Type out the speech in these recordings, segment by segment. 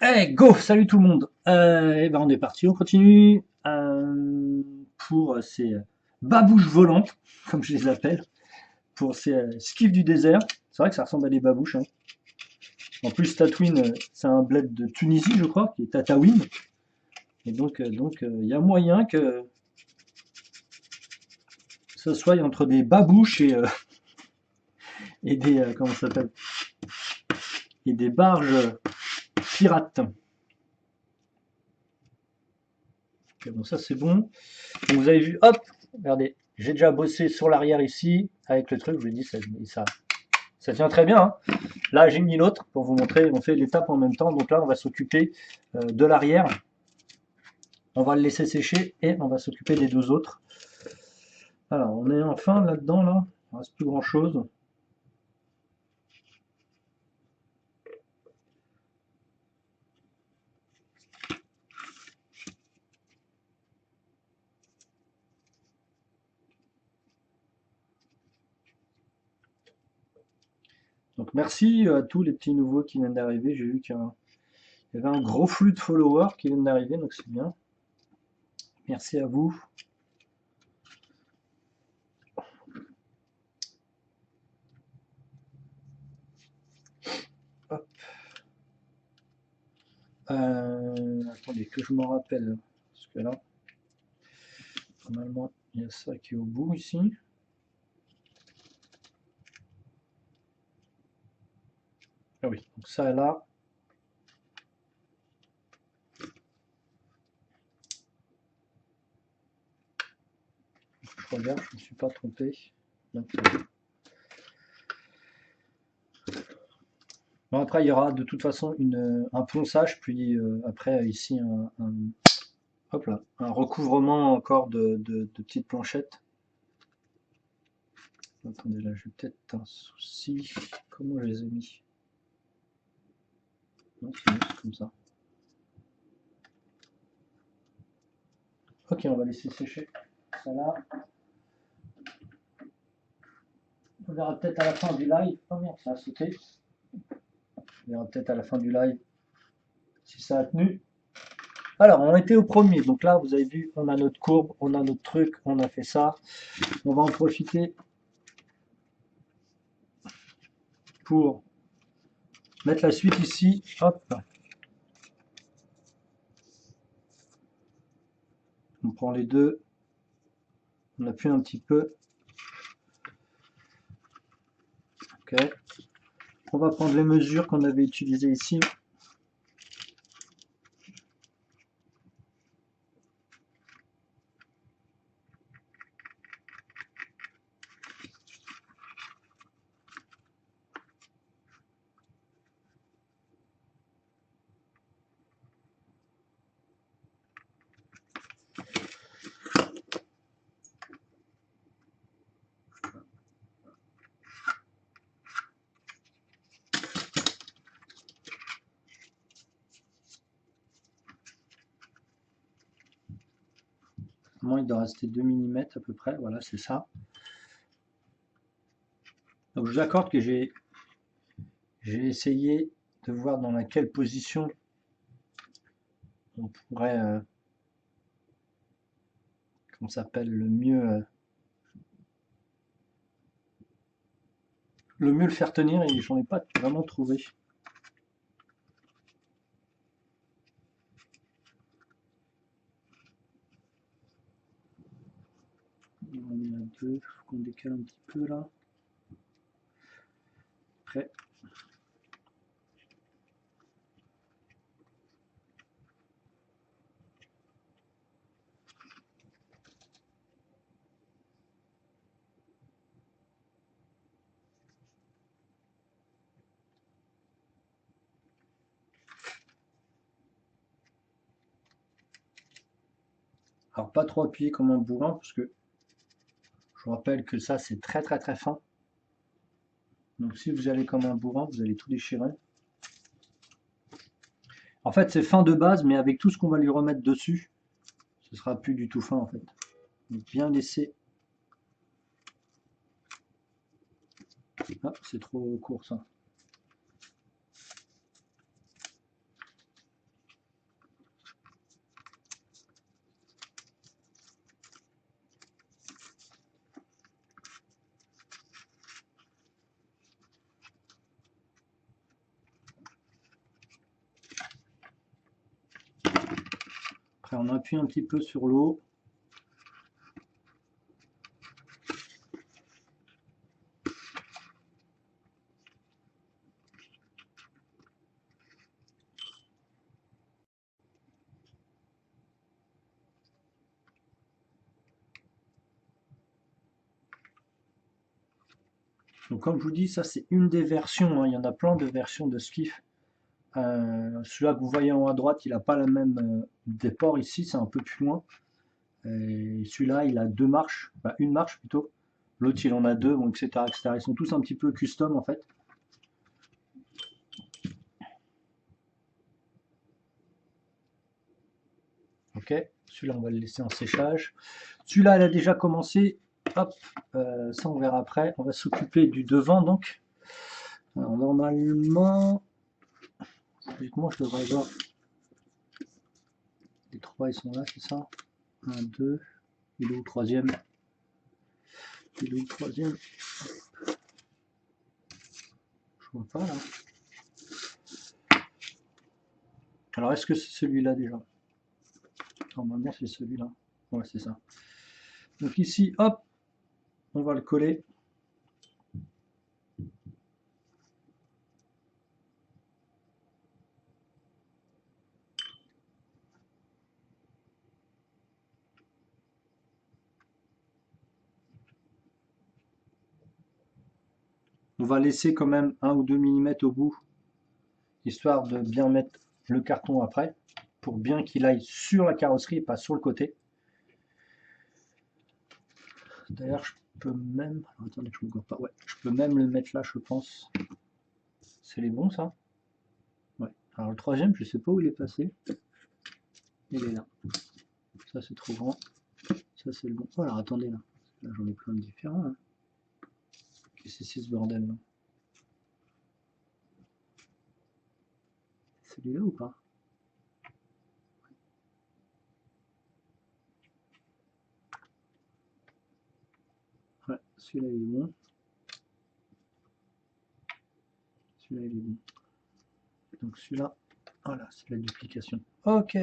Hey, go! Salut tout le monde! Et ben on est parti, on continue pour ces babouches volantes, comme je les appelle, pour ces skiffs du désert. C'est vrai que ça ressemble à des babouches, hein. En plus, Tatooine, c'est un bled de Tunisie, je crois, qui est Tataouine. Et donc, il y a moyen que ce soit entre des babouches et des, comment ça s'appelle? Et des barges pirates. Ok, bon, ça c'est bon. Donc, vous avez vu, hop, regardez, j'ai déjà bossé sur l'arrière ici, avec le truc, je vous ai dit, ça tient très bien, hein. Là, j'ai mis l'autre pour vous montrer, on fait l'étape en même temps. Donc là, on va s'occuper de l'arrière, on va le laisser sécher et on va s'occuper des deux autres. Alors, on est enfin là-dedans, là, il ne reste plus grand-chose. Donc merci à tous les petits nouveaux qui viennent d'arriver. J'ai vu qu'il y avait un gros flux de followers qui viennent d'arriver, donc c'est bien. Merci à vous. Hop. Attendez que je m'en rappelle. Parce que là, normalement, il y a ça qui est au bout ici. Ah oui, donc ça là. Je regarde, je ne me suis pas trompé. Donc, bon, après, il y aura de toute façon un ponçage, puis après, ici, hop là, un recouvrement encore de petites planchettes. Attendez, là, j'ai peut-être un souci. Comment je les ai mis? Non, c'est juste comme ça. Ok, on va laisser sécher ça là. On verra peut-être à la fin du live. Oh merde, ça a sauté. On verra peut-être à la fin du live si ça a tenu. Alors, on était au premier. Donc là, vous avez vu, on a notre courbe, on a notre truc, on a fait ça. On va en profiter pour mettre la suite ici. Hop. On prend les deux. On appuie un petit peu. Ok. On va prendre les mesures qu'on avait utilisées ici. Moi, il doit rester 2 mm à peu près. Voilà, c'est ça. Donc, je vous accorde que j'ai essayé de voir dans laquelle position on pourrait, comment ça s'appelle, le mieux le faire tenir et j'en ai pas vraiment trouvé. On est à 2, il faut qu'on décale un petit peu là. Prêt. Alors pas trop appuyer comme un bourrin parce que je vous rappelle que ça c'est très très très fin. Donc si vous allez comme un bourrin, vous allez tout déchirer. En fait c'est fin de base mais avec tout ce qu'on va lui remettre dessus, ce sera plus du tout fin en fait. Donc bien laisser. Ah, c'est trop court ça. Après, on appuie un petit peu sur l'eau. Donc comme je vous dis, ça c'est une des versions, hein. Il y en a plein de versions de Skiff. Celui-là que vous voyez en haut à droite, il n'a pas la même déport ici, c'est un peu plus loin. Et celui-là, il a deux marches, enfin une marche plutôt. L'autre, il en a deux, bon, etc., etc. Ils sont tous un petit peu custom en fait. Ok, celui-là, on va le laisser en séchage. Celui-là, elle a déjà commencé. Hop, ça on verra après. On va s'occuper du devant donc. Alors, normalement, logiquement, je devrais avoir. Les trois, ils sont là, c'est ça? 1, 2. Il est où le troisième? Il est où le troisième? Je vois pas là. Alors, est-ce que c'est celui-là déjà? Normalement, c'est celui-là. Ouais, c'est ça. Donc ici, hop, on va le coller. On va laisser quand même 1 ou 2 mm au bout, histoire de bien mettre le carton après, pour bien qu'il aille sur la carrosserie et pas sur le côté. D'ailleurs, je peux même... Alors, attendez, je me gourre pas. Ouais, je peux même le mettre là, je pense. C'est les bons, ça? Ouais. Alors, le troisième, je sais pas où il est passé. Il est là. Ça, c'est trop grand. Ça, c'est le bon. Oh, alors, attendez, là. Là, j'en ai plein de différents, là. Qu'est-ce que c'est ce bordel, là? Celui-là ou pas? Ouais, celui-là, il est bon. Celui-là, il est bon. Donc, celui-là, voilà, c'est la duplication. Ok.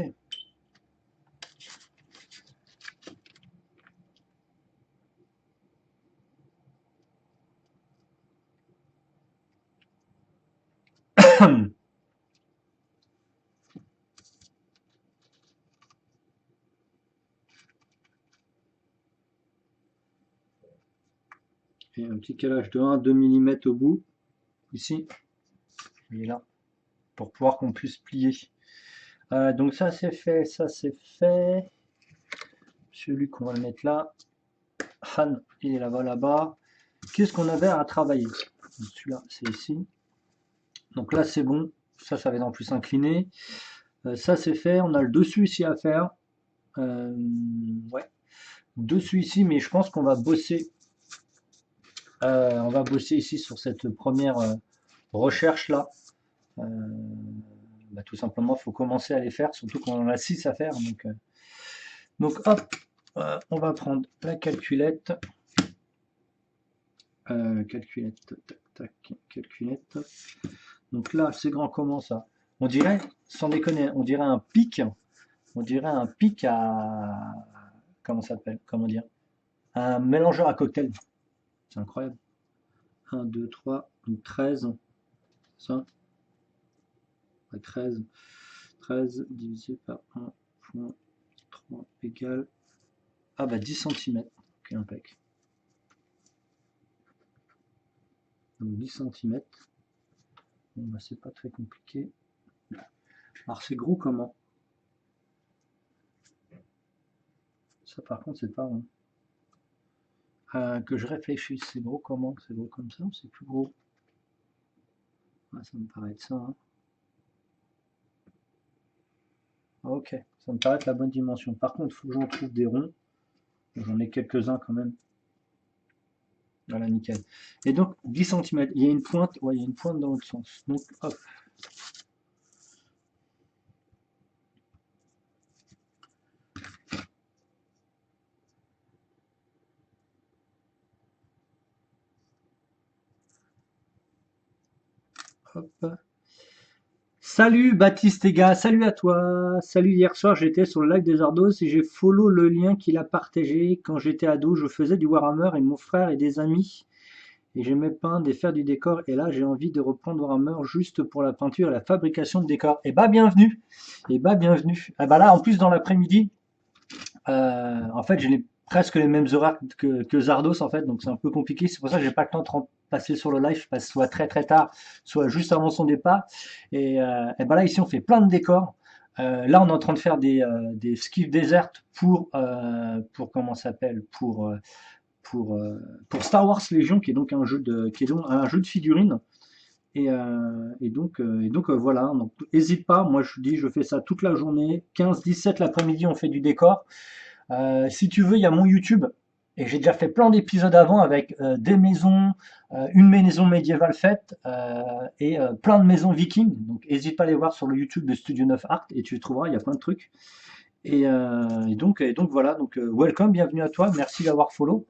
Et un petit calage de 1-2 mm au bout, ici, et là, pour pouvoir qu'on puisse plier. Donc ça c'est fait, ça c'est fait. Celui qu'on va le mettre là, Han, il est là-bas, là-bas. Qu'est-ce qu'on avait à travailler? Celui-là, c'est ici. Donc là c'est bon, ça va être en plus incliné. Ça c'est fait, on a le dessus ici à faire. Ouais, dessus ici, mais je pense qu'on va bosser. On va bosser ici sur cette première recherche là. Bah, tout simplement, il faut commencer à les faire, surtout quand on en a 6 à faire. Donc hop, on va prendre la calculette. Calculette, tac, tac, calculette. Donc là, c'est grand comment ça? On dirait, sans déconner, on dirait un pic. On dirait un pic à... Comment ça s'appelle? Comment dire? Un mélangeur à cocktail. C'est incroyable. 1, 2, 3, donc 13. Ça? Ouais, 13. 13 divisé par 1,3 égale... Ah bah 10 cm. Ok, impec. Donc 10 cm. Bon bah c'est pas très compliqué. Alors c'est gros comment? Ça par contre c'est pas rond. Que je réfléchisse, c'est gros comment? C'est gros comme ça ou c'est plus gros? Ah, ça me paraît être ça, hein. Ok, ça me paraît être la bonne dimension. Par contre, il faut que j'en trouve des ronds. J'en ai quelques-uns quand même. Voilà, nickel. Et donc 10 cm, il y a une pointe, ouais, il y a une pointe dans l'autre sens. Donc hop. Hop. Salut Baptiste et gars, salut à toi. Salut, hier soir j'étais sur le live des Ardos et j'ai follow le lien qu'il a partagé. Quand j'étais ado, je faisais du Warhammer et mon frère et des amis. Et j'aimais peindre et faire du décor. Et là, j'ai envie de reprendre Warhammer juste pour la peinture et la fabrication de décors. Et bah bienvenue. Et bah bienvenue. Ah bah là, en plus dans l'après-midi, en fait, j'ai presque les mêmes horaires que Zardos, en fait, donc c'est un peu compliqué. C'est pour ça que j'ai pas le temps de passer sur le live. Je passe soit très très tard, soit juste avant son départ. Et ben là, ici, on fait plein de décors. Là, on est en train de faire des skiffs désertes pour comment ça s'appelle pour Star Wars Legion, qui est donc un jeu de figurines. Et donc voilà, donc hésite pas, moi je dis je fais ça toute la journée, 15-17 l'après-midi on fait du décor. Si tu veux, il y a mon YouTube, et j'ai déjà fait plein d'épisodes avant avec des maisons, une maison médiévale faite, et plein de maisons vikings. Donc n'hésite pas à aller voir sur le YouTube de Studio 9 Art, et tu trouveras, il y a plein de trucs. Et donc voilà, donc welcome, bienvenue à toi, merci d'avoir follow.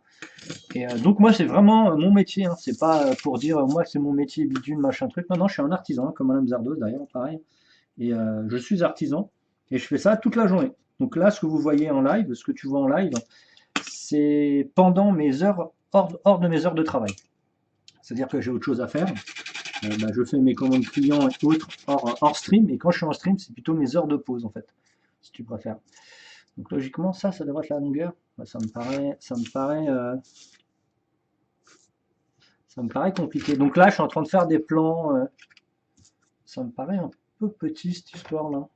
Donc moi c'est vraiment mon métier, hein. C'est pas pour dire moi c'est mon métier bidule machin truc. Non, non, je suis un artisan, hein, comme Madame Zardos d'ailleurs, pareil. Je suis artisan et je fais ça toute la journée. Donc là, ce que vous voyez en live, ce que tu vois en live, c'est pendant mes heures, hors de mes heures de travail. C'est-à-dire que j'ai autre chose à faire. Je fais mes commandes clients et autres hors stream. Et quand je suis en stream, c'est plutôt mes heures de pause en fait, si tu préfères. Donc logiquement, ça devrait être la longueur. Ça me paraît compliqué. Donc là, je suis en train de faire des plans. Ça me paraît un peu petit cette histoire-là.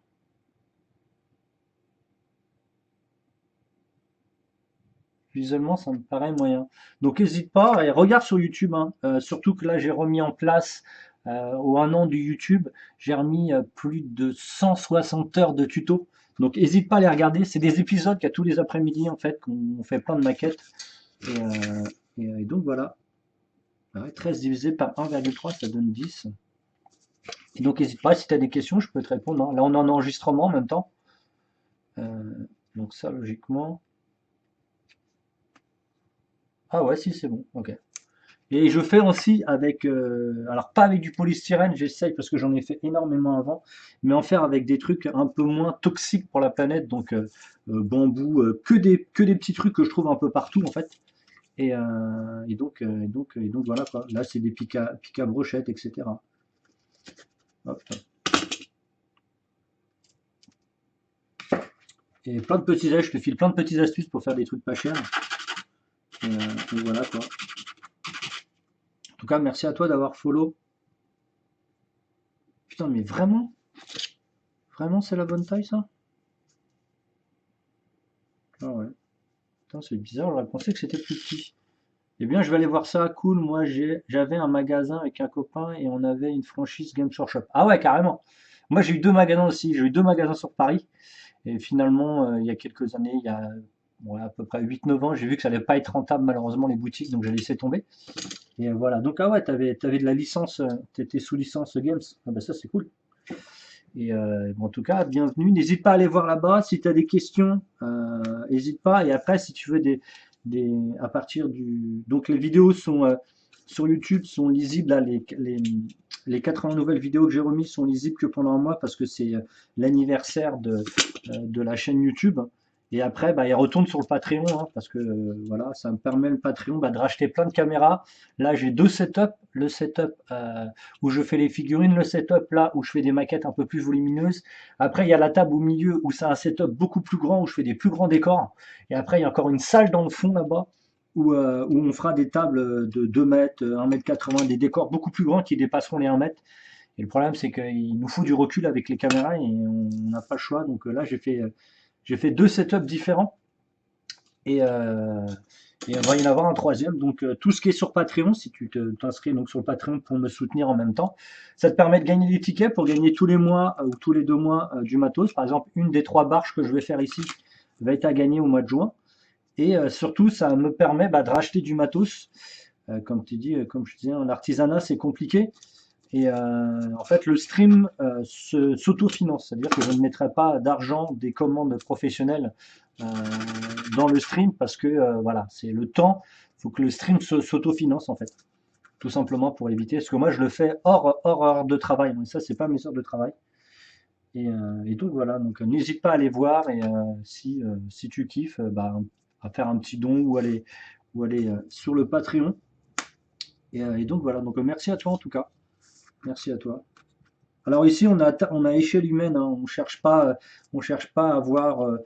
Visuellement, ça me paraît moyen. Donc n'hésite pas et regarde sur YouTube, hein. Surtout que là, j'ai remis en place au 1 an du YouTube, j'ai remis plus de 160 heures de tutos. Donc n'hésite pas à les regarder. C'est des épisodes qu'il y a tous les après-midi en fait, qu'on fait plein de maquettes. Et donc voilà. Ouais, 13 divisé par 1,3, ça donne 10. Et donc n'hésite pas, si tu as des questions, je peux te répondre, hein. Là, on est en enregistrement en même temps. Donc ça, logiquement. Ah ouais, si, c'est bon. Ok. Et je fais aussi avec, alors pas avec du polystyrène, j'essaye parce que j'en ai fait énormément avant, mais en faire avec des trucs un peu moins toxiques pour la planète, donc bambou, que des petits trucs que je trouve un peu partout en fait. Et donc voilà quoi. Là c'est des pics à brochettes, etc. Hop. Et plein de petits je te file plein de petites astuces pour faire des trucs pas chers. Et voilà quoi. En tout cas, merci à toi d'avoir follow. Putain, mais vraiment? Vraiment, c'est la bonne taille ça? Ah ouais. Putain, c'est bizarre, j'aurais pensé que c'était plus petit. Eh bien, je vais aller voir ça. Cool, moi j'avais un magasin avec un copain et on avait une franchise Games Workshop. Ah ouais, carrément. Moi j'ai eu deux magasins aussi. J'ai eu deux magasins sur Paris. Et finalement, il y a quelques années, il y a ouais, à peu près 8-9 ans, j'ai vu que ça allait pas être rentable malheureusement les boutiques, donc j'ai laissé tomber. Et voilà. Donc ah ouais, t'avais de la licence, t'étais sous licence Games. Ah bah ça c'est cool. En tout cas, bienvenue. N'hésite pas à aller voir là-bas. Si tu as des questions, n'hésite pas. Et après, si tu veux à partir du. Donc, les vidéos sont sur YouTube, sont lisibles. Là, les 80 nouvelles vidéos que j'ai remises sont lisibles que pendant un mois parce que c'est l'anniversaire de la chaîne YouTube. Et après, bah, ils retournent sur le Patreon, hein, parce que voilà, ça me permet le Patreon de racheter plein de caméras. Là, j'ai deux setups. Le setup où je fais les figurines, le setup là où je fais des maquettes un peu plus volumineuses. Après, il y a la table au milieu où c'est un setup beaucoup plus grand où je fais des plus grands décors. Et après, il y a encore une salle dans le fond là-bas où on fera des tables de 2 mètres, 1,80 m, des décors beaucoup plus grands qui dépasseront les 1 mètre. Et le problème, c'est qu'il nous faut du recul avec les caméras et on n'a pas le choix. Donc là, j'ai fait deux setups différents. Et il va y en avoir un troisième. Donc tout ce qui est sur Patreon, si tu t'inscris donc sur le Patreon pour me soutenir en même temps, ça te permet de gagner des tickets pour gagner tous les mois ou tous les 2 mois du matos. Par exemple, une des 3 barges que je vais faire ici va être à gagner au mois de juin. Et surtout, ça me permet de racheter du matos. Comme tu dis, comme je disais, en artisanat, c'est compliqué. Et en fait, le stream s'autofinance, c'est-à-dire que je ne mettrai pas d'argent des commandes professionnelles euh, dans le stream parce que voilà, c'est le temps. Il faut que le stream s'autofinance en fait, tout simplement pour éviter. Parce que moi, je le fais hors heure de travail. Donc ça, c'est pas mes heures de travail. Et donc voilà, donc n'hésite pas à aller voir et si tu kiffes, bah, à faire un petit don ou aller sur le Patreon. Et donc voilà, donc merci à toi en tout cas. Merci à toi. Alors ici on a échelle humaine, hein, on cherche pas à avoir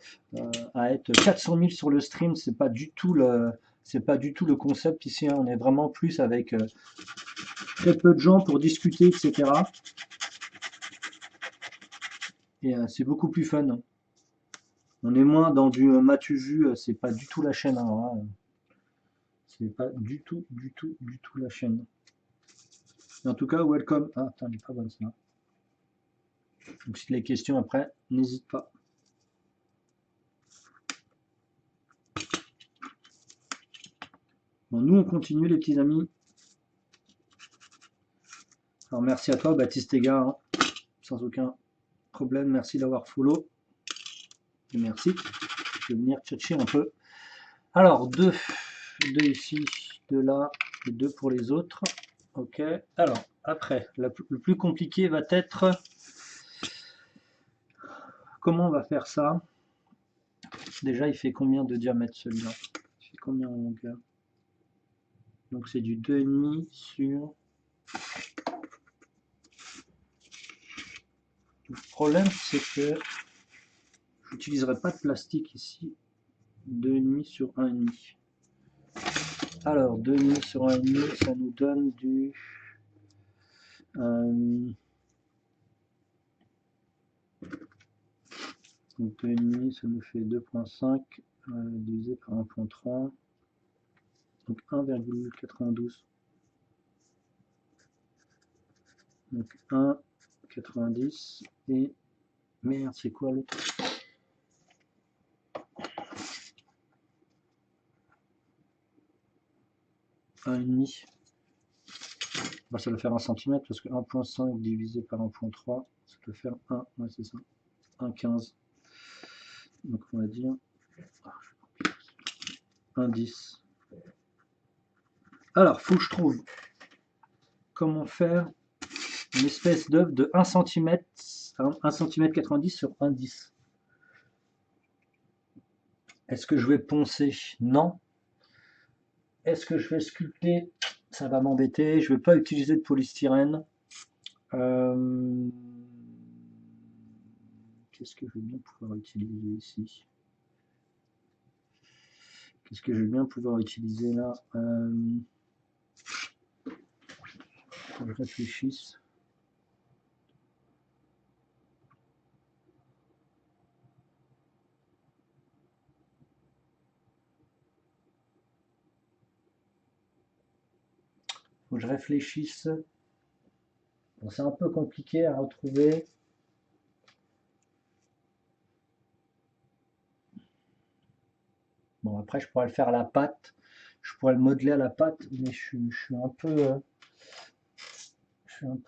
à être 400 000 sur le stream, c'est pas du tout le concept ici, hein, on est vraiment plus avec très peu de gens pour discuter, etc. Et c'est beaucoup plus fun, hein. On est moins dans du m'as-tu vu, c'est pas du tout la chaîne, hein, c'est pas du tout, du tout, du tout la chaîne. Mais en tout cas, welcome. Ah, attends, elle est pas bonne ça. Donc si les questions après, n'hésite pas. Bon, nous on continue les petits amis. Alors merci à toi Baptiste Ega, hein, sans aucun problème, merci d'avoir follow. Et merci. Je vais venir tchatcher un peu. Alors, deux ici, deux là, et deux pour les autres. Ok. Alors, après, le plus compliqué va être comment on va faire ça. Déjà, il fait combien de diamètre celui-là? Il fait combien en longueur? Donc c'est du 2,5 sur... Le problème, c'est que je n'utiliserai pas de plastique ici. 2,5 sur 1,5. Alors, 2,5 sur 1,5, ça nous donne du... donc 2,5, ça nous fait 2,5 divisé par 1,3. Donc 1,92. Donc 1,90. Et... Merde, c'est quoi l'autre? 1,5. Bah, ça doit faire 1 cm parce que 1,5 divisé par 1,3, ça doit faire 1. Ouais, c'est ça. 1,15. Donc on va dire 1,10. Alors, faut que je trouve comment faire une espèce d'œuvre de 1 cm, 1 cm 90 sur 1,10. Est-ce que je vais poncer? Non. Est-ce que je vais sculpter? Ça va m'embêter. Je ne vais pas utiliser de polystyrène. Qu'est-ce que je vais bien pouvoir utiliser ici? Qu'est-ce que je vais bien pouvoir utiliser là? Faut que je réfléchisse. Faut que je réfléchisse. Bon, c'est un peu compliqué à retrouver. Bon, après, je pourrais le faire à la pâte. Je pourrais le modeler à la pâte, mais je suis un peu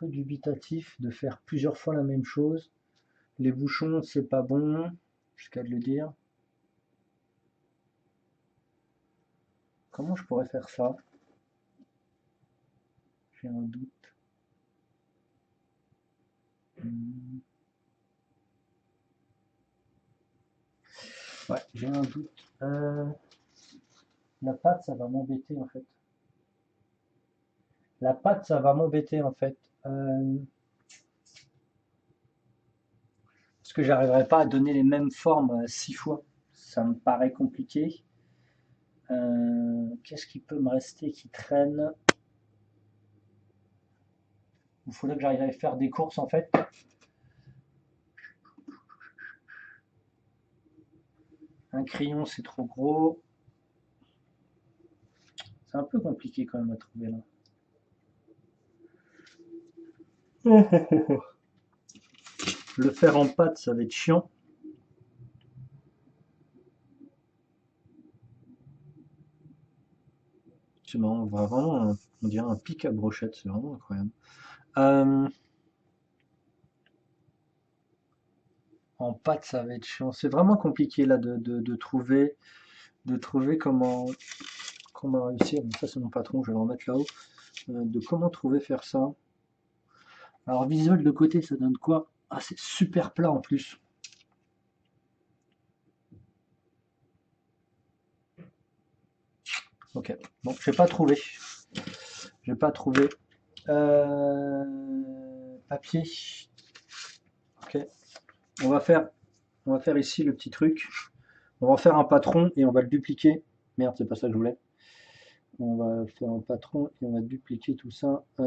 dubitatif de faire plusieurs fois la même chose. Les bouchons, c'est pas bon, jusqu'à de le dire. Comment je pourrais faire ça? J'ai un doute. Ouais, j'ai un doute. La pâte, ça va m'embêter en fait. La pâte, ça va m'embêter en fait. Parce que j'arriverai pas à donner les mêmes formes 6 fois. Ça me paraît compliqué. Qu'est-ce qui peut me rester qui traîne? Il faudrait que j'arrive à faire des courses en fait. Un crayon, c'est trop gros. C'est un peu compliqué quand même à trouver là. Le faire en pâte, ça va être chiant. C'est marrant, on voit vraiment, on dirait un pic à brochette, c'est vraiment incroyable. En pâte, ça va être chiant. C'est vraiment compliqué là de trouver comment réussir. Bon, ça, c'est mon patron, je vais le remettre là-haut. De comment trouver faire ça. Alors, visuel de côté, ça donne quoi? Ah, c'est super plat en plus. Ok, bon, j'ai pas trouvé. J'ai pas trouvé. Papier. Ok. On va faire, on va faire ici le petit truc. On va faire un patron et on va le dupliquer. Merde, c'est pas ça que je voulais. On va faire un patron et on va dupliquer tout ça. Mais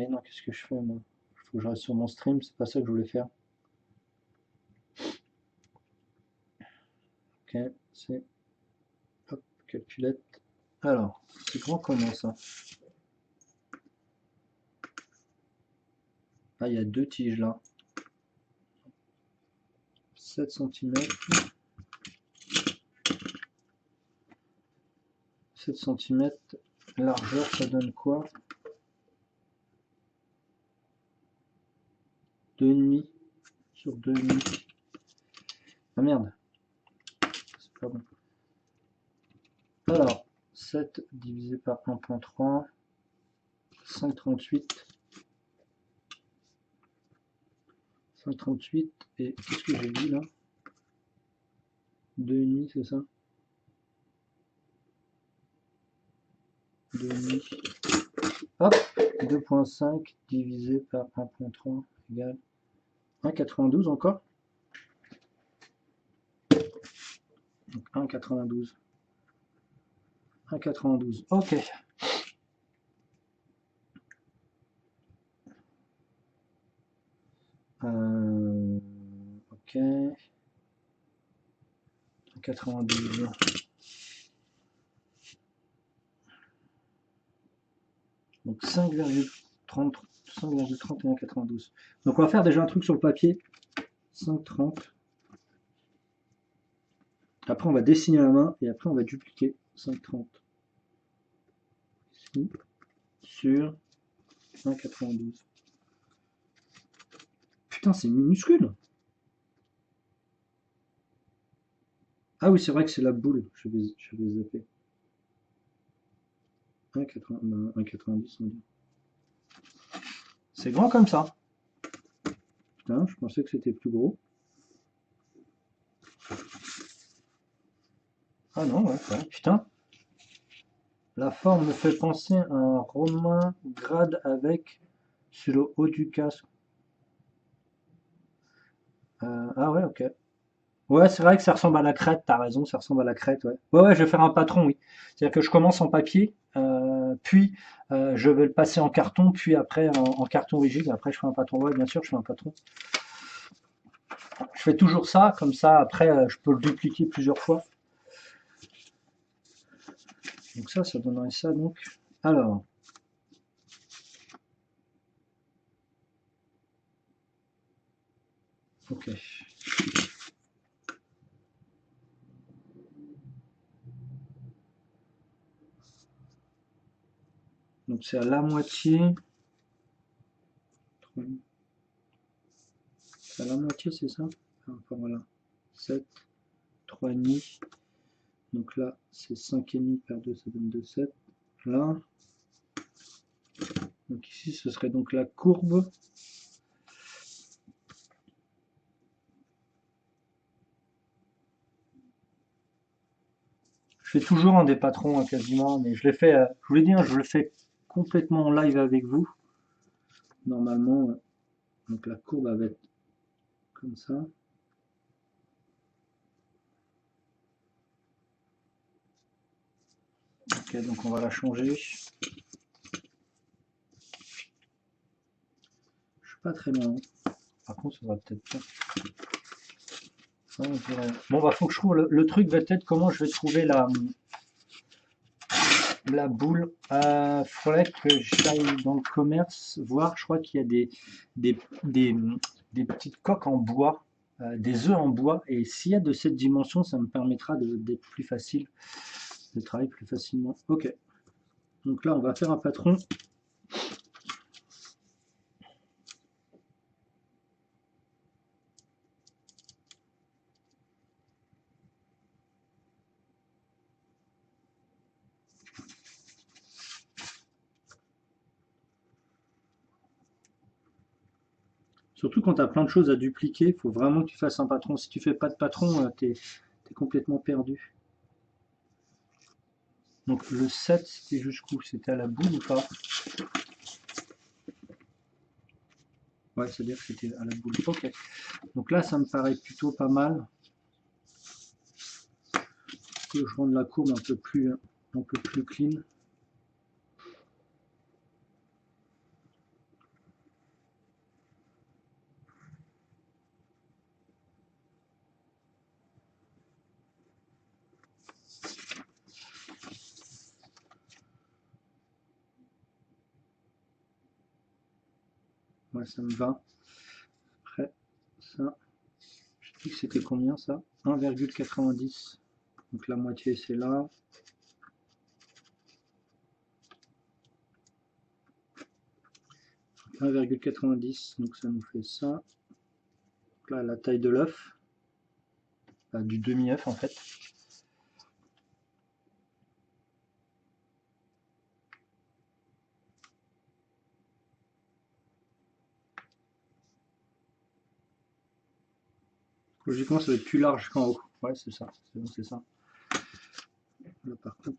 non, qu'est-ce que je fais moi? Il faut que je reste sur mon stream, c'est pas ça que je voulais faire. Ok, c'est hop, calculette. Alors, c'est grand comment ça? Ah, il y a deux tiges là. 7 centimètres. 7 centimètres. Largeur, ça donne quoi? 2,5 sur 2,5. Ah merde, c'est pas bon. Alors, 7 divisé par 1,3, 5,38. 5,38 et qu'est-ce que j'ai dit là? 2,5 c'est ça? 2,5. Hop, 2,5 divisé par 1,3 égale 1,92 encore. Donc 1,92. 1,92. Ok. Ok. 1,92. Donc 5,30, 5,31,92. Donc on va faire déjà un truc sur le papier. 5,30. Après on va dessiner à la main et après on va dupliquer 5,30 ici sur 1,92. Putain, c'est minuscule. Ah oui, c'est vrai que c'est la boule. Je vais zapper. 1,90, on va dire. C'est grand comme ça. Putain, je pensais que c'était plus gros. Ah non, ouais, ouais. Putain. La forme me fait penser à un romain grade avec sur le haut du casque. Ah ouais, ok. Ouais, c'est vrai que ça ressemble à la crête, t'as raison, ça ressemble à la crête, ouais. Ouais, ouais, je vais faire un patron, oui. C'est-à-dire que je commence en papier, puis je vais le passer en carton, puis après en carton rigide, après je fais un patron. Ouais, bien sûr, je fais un patron. Je fais toujours ça, comme ça, après je peux le dupliquer plusieurs fois. Donc ça donnerait ça, donc. Alors, ok. Donc c'est à la moitié. C'est à la moitié, c'est ça? Enfin voilà. 7, 3,5. Donc là, c'est 5,5 par 2, ça donne 2,7. Là. Donc ici, ce serait donc la courbe. Je fais toujours un des patrons hein, quasiment, mais je l'ai fait, je vous l'ai dit, hein, je le fais complètement en live avec vous. Normalement, donc la courbe va être comme ça. Ok, donc on va la changer. Je suis pas très loin. Par contre, ça va peut-être pas. Ça, bon, bah faut que je trouve le truc va être comment je vais trouver la boule. Faudrait que j'aille dans le commerce voir. Je crois qu'il y a des, des, des petites coques en bois, des œufs en bois. Et s'il y a de cette dimension, ça me permettra d'être plus facile, de travailler plus facilement. Ok. Donc là, on va faire un patron. Surtout quand tu as plein de choses à dupliquer, il faut vraiment que tu fasses un patron. Si tu fais pas de patron, t'es complètement perdu. Donc le 7, c'était jusqu'où? C'était à la boule ou pas? Ouais, c'est-à-dire que c'était à la boule. Ok. Donc là, ça me paraît plutôt pas mal. Que je rende la courbe un peu plus clean. Ouais, ça me va. Après, ça, je dis que c'était combien ça? 1,90. Donc la moitié c'est là. 1,90, donc ça nous fait ça. Donc là, la taille de l'œuf, du demi-œuf en fait. Logiquement, ça va être plus large qu'en haut. Ouais, c'est ça. C'est bon, c'est ça. Là, par contre.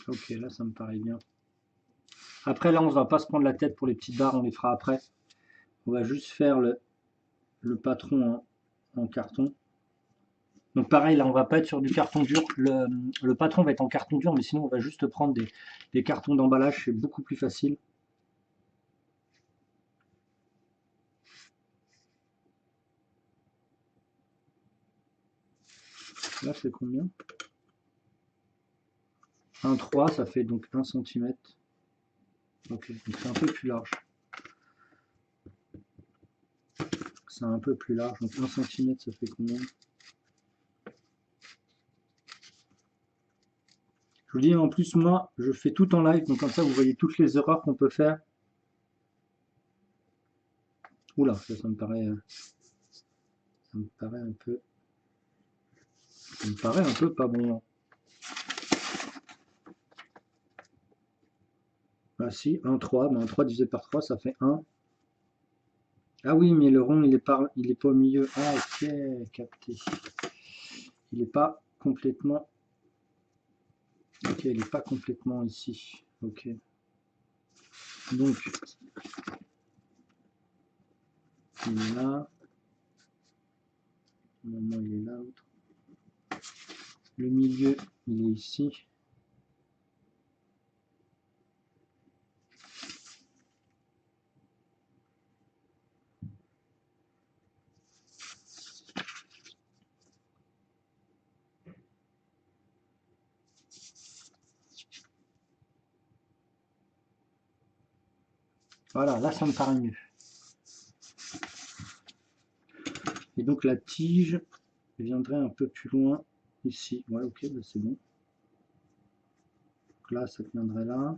Ok, là, ça me paraît bien. Après, là, on ne va pas se prendre la tête pour les petites barres, on les fera après. On va juste faire le patron en carton. Donc pareil, là, on va pas être sur du carton dur. Le patron va être en carton dur, mais sinon, on va juste prendre des cartons d'emballage. C'est beaucoup plus facile. Là, c'est combien? 1,3, ça fait donc 1 cm. Ok, donc c'est un peu plus large. C'est un peu plus large, donc 1 cm, ça fait combien? Je vous dis, en plus, moi, je fais tout en live, donc comme ça, vous voyez toutes les erreurs qu'on peut faire. Oula, ça me paraît un peu... Ça me paraît un peu pas bon. Ah si, 1,3, mais 1,3 divisé par 3, ça fait 1. Ah oui, mais le rond, il est pas au milieu. Ah ok, capté. Il n'est pas complètement... Ok, il n'est pas complètement ici. Ok. Donc, il est là. Normalement, il est là. Le milieu, il est ici. Voilà, là, ça me paraît mieux. Et donc, la tige viendrait un peu plus loin ici. Ouais, ok, bah c'est bon. Donc là, ça viendrait là.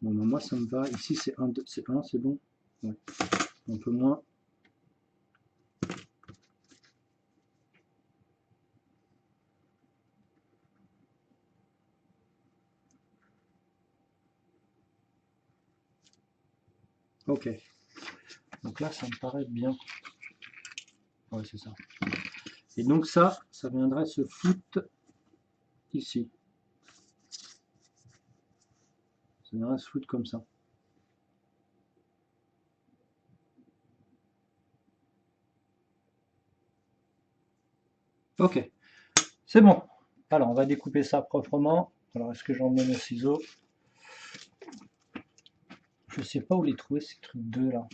Bon, bah moi, ça me va. Ici, c'est 1, c'est bon. Ouais. Un peu moins. Ok. Donc là, ça me paraît bien. Ouais, c'est ça. Et donc ça viendrait se foutre ici. Ça viendrait se foutre comme ça. Ok. C'est bon. Alors, on va découper ça proprement. Alors, est-ce que j'en mets mon ciseau? Je sais pas où les trouver, ces trucs 2 là.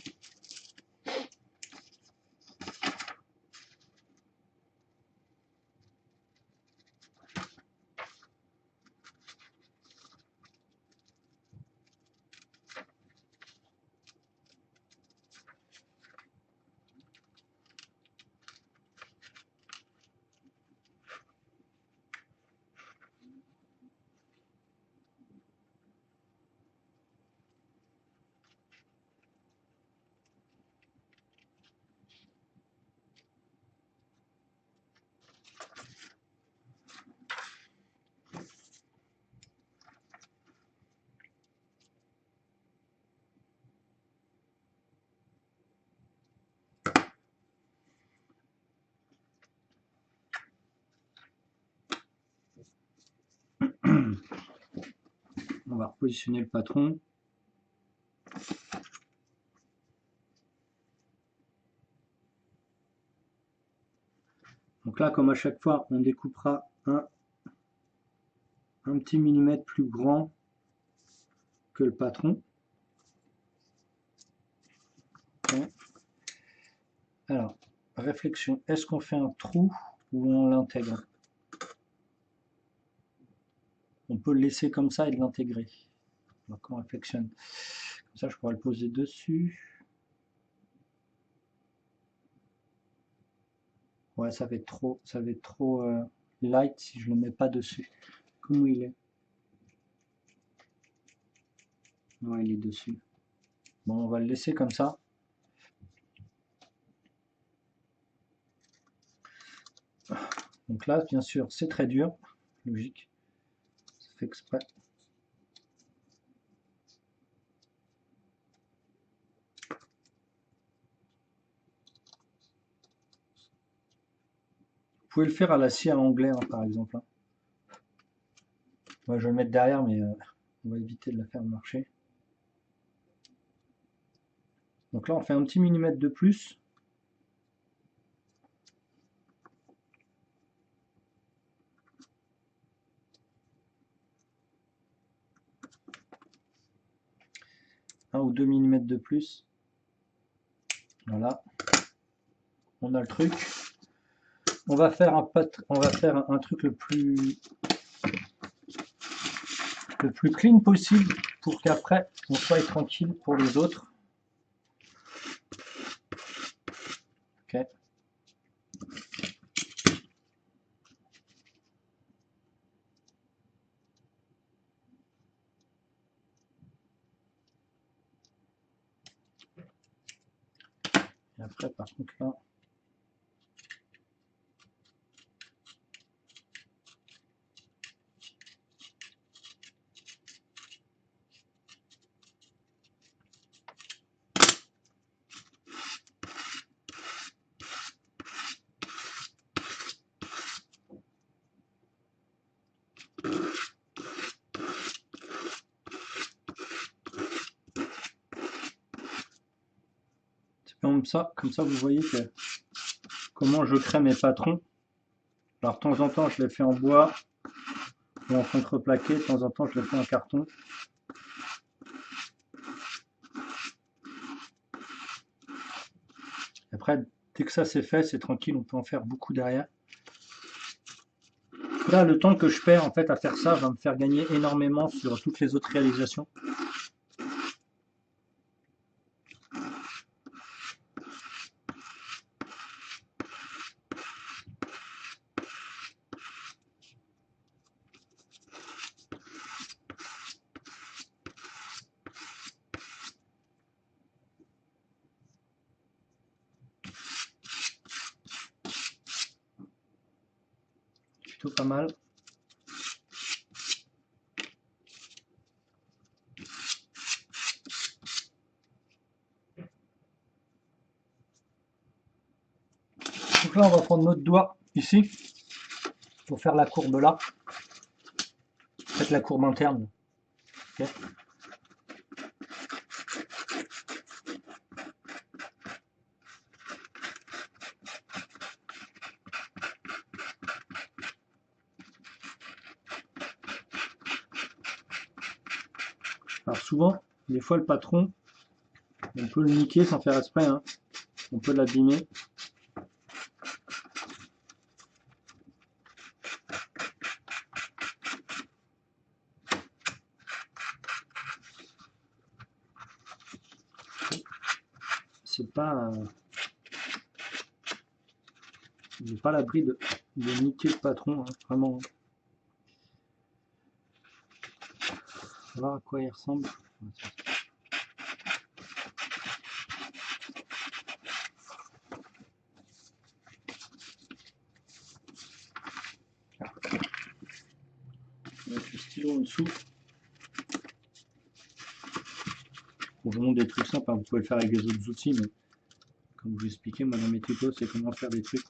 va repositionner le patron. Donc là, comme à chaque fois, on découpera un petit millimètre plus grand que le patron. Okay. Alors, réflexion, est-ce qu'on fait un trou ou on l'intègre? On peut le laisser comme ça et l'intégrer. Donc on réflexionne. Comme ça, je pourrais le poser dessus. Ouais, ça va être trop light si je le mets pas dessus. Comment il est? Ouais, il est dessus. Bon, on va le laisser comme ça. Donc là, bien sûr, c'est très dur. Logique. C'est fait exprès. Vous pouvez le faire à la scie à onglet, hein, par exemple. Hein. Moi, je vais le mettre derrière, mais on va éviter de la faire marcher. Donc là, on fait un petit millimètre de plus. Un ou 2 millimètres de plus. Voilà. On a le truc. On va faire un truc le plus clean possible pour qu'après on soit tranquille pour les autres. Ok. Et après, par contre, là, c'est comme ça, vous voyez que comment je crée mes patrons. Alors, de temps en temps, je les fais en bois ou en contreplaqué, de temps en temps, je les fais en carton. Après, dès que ça c'est fait, c'est tranquille, on peut en faire beaucoup derrière. Là, le temps que je perds en fait à faire ça va me faire gagner énormément sur toutes les autres réalisations. Plutôt pas mal. Donc là, on va prendre notre doigt ici pour faire la courbe là. Faites la courbe interne. Okay. Alors souvent, des fois le patron, on peut le niquer sans faire exprès, hein. On peut l'abîmer. C'est pas, j'ai pas l'abri de niquer le patron, hein, vraiment. On va voir à quoi il ressemble. Avec le stylo en dessous. Bon, je vous montre des trucs simples, hein. Vous pouvez le faire avec les autres outils, mais comme je vous expliquais, moi dans mes tutos, c'est comment faire des trucs.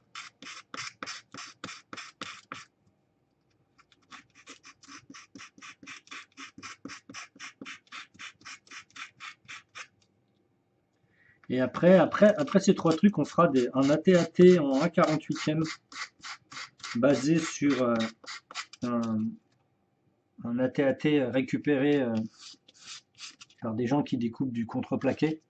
Et après ces trois trucs, on fera un AT-AT en 1/48e basé sur un AT-AT récupéré par des gens qui découpent du contreplaqué.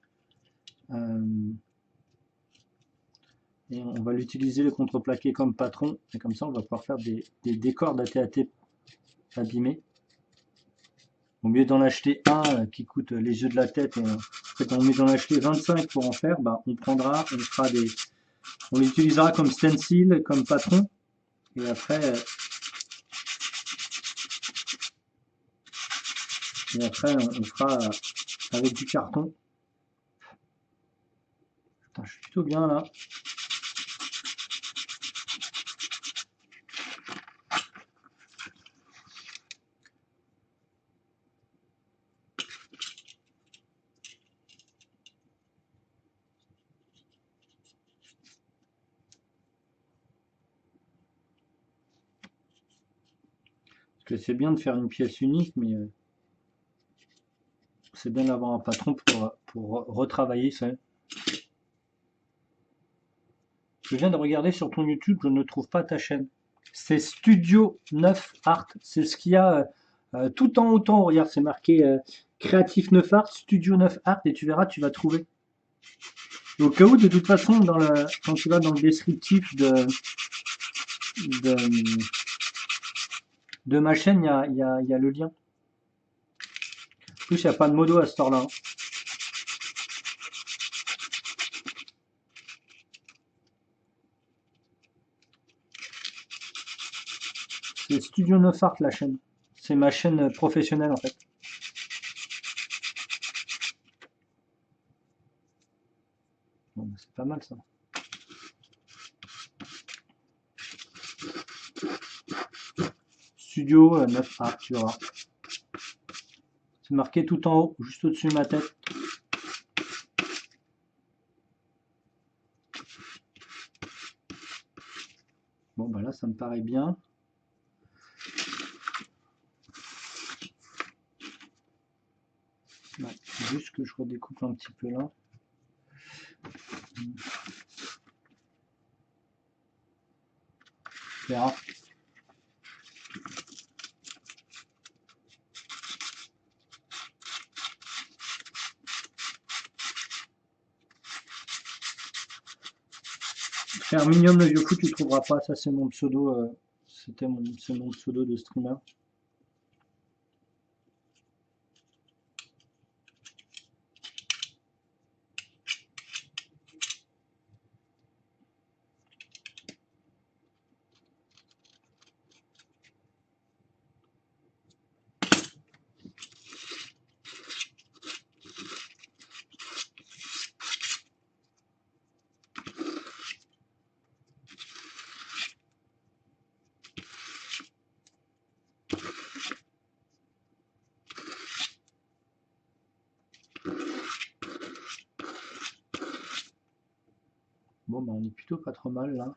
Et on va l'utiliser le contreplaqué comme patron. Et comme ça, on va pouvoir faire des décors d'AT-AT abîmés. Au lieu d'en acheter un qui coûte les yeux de la tête, en fait, on met d'en acheter 25 pour en faire, bah, on l'utilisera comme stencil, comme patron. Et après, on fera avec du carton. Putain, je suis plutôt bien là. Parce que c'est bien de faire une pièce unique, mais c'est bien d'avoir un patron pour retravailler ça. Je viens de regarder sur ton YouTube, je ne trouve pas ta chaîne. C'est Studio 9 Art. C'est ce qu'il y a tout en haut. Regarde, c'est marqué Créatif 9 Art, Studio 9 Art, et tu verras, tu vas trouver. Et au cas où, de toute façon, quand tu vas dans le descriptif de ma chaîne, il y a le lien. En plus, il n'y a pas de modo à ce temps-là. C'est Studio 9 Art la chaîne. C'est ma chaîne professionnelle en fait. Bon, bah, c'est pas mal ça. Studio 9 Art, tu verras. C'est marqué tout en haut, juste au-dessus de ma tête. Bon, bah là, ça me paraît bien. Ouais, juste que je redécoupe un petit peu là. On verra. Herminium le vieux fou, tu trouveras pas, ça c'est mon pseudo, c'est mon pseudo de streamer. Bon, bah on est plutôt pas trop mal là.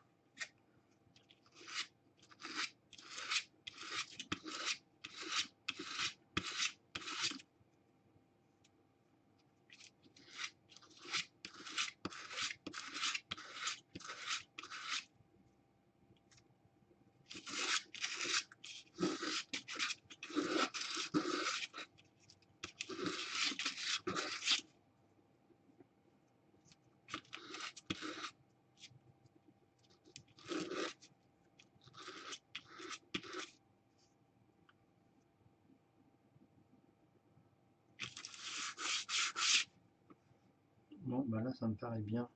Bon, bah là, ça me paraît bien.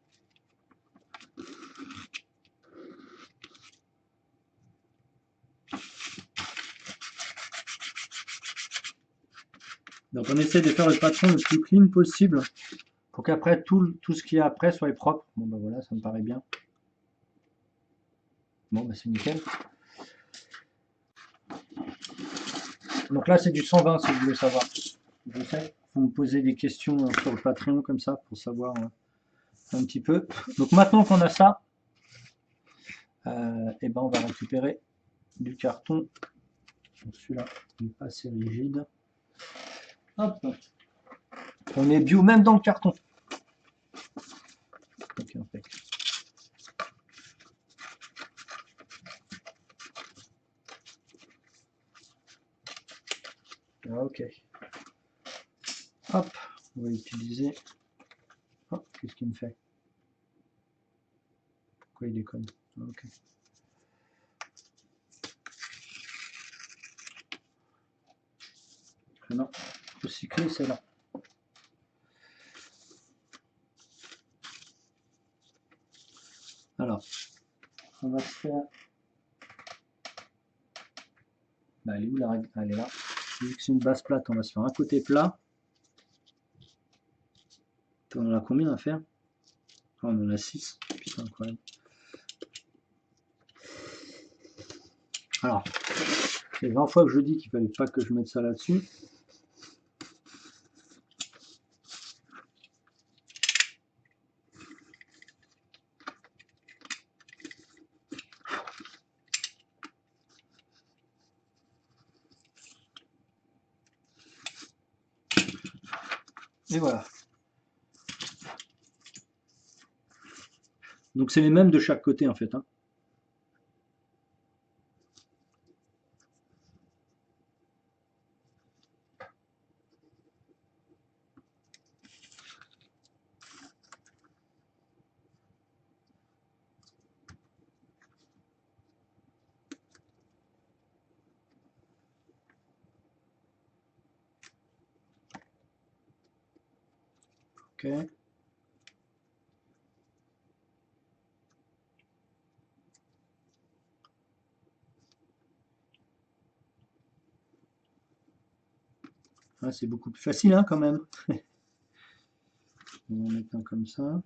Donc on essaie de faire le patron le plus clean possible pour qu'après tout ce qu'il y a après soit propre. Bon bah voilà, ça me paraît bien. Bon bah c'est nickel. Donc là c'est du 120 si vous voulez savoir. Je sais, vous me posez des questions sur le Patreon comme ça pour savoir un petit peu. Donc maintenant qu'on a ça, et ben on va récupérer du carton. Celui-là n'est pas assez rigide. Hop. On est bio même dans le carton. Ok, impec. Ah, ok. Hop, on va utiliser. Oh, qu'est-ce qu'il me fait? Pourquoi il déconne? Ah, ok. Non, recycler, c'est là. Alors, on va faire. Bah, elle est où la règle? Elle est là. Vu que c'est une base plate, on va se faire un côté plat. On en a combien à faire? Oh, on en a 6. Putain, incroyable. Alors, c'est 20 fois que je dis qu'il fallait pas que je mette ça là-dessus. Et voilà. Donc c'est les mêmes de chaque côté en fait, hein. Ok. Ah, c'est beaucoup plus facile hein, quand même. On va en mettre un comme ça.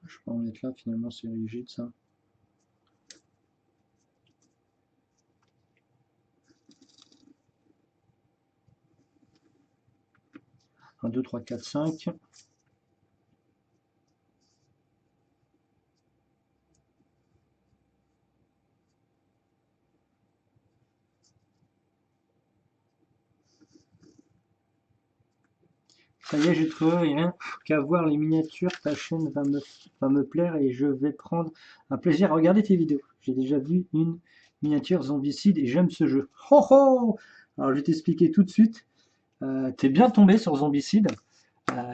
Je peux en mettre là, finalement c'est rigide ça. 1, 2, 3, 4, 5. Ça y est, j'ai trouvé rien qu'à voir les miniatures. Ta chaîne va me plaire et je vais prendre un plaisir à regarder tes vidéos. J'ai déjà vu une miniature zombicide et j'aime ce jeu. Ho ho! Alors je vais t'expliquer tout de suite. T'es bien tombé sur zombicide.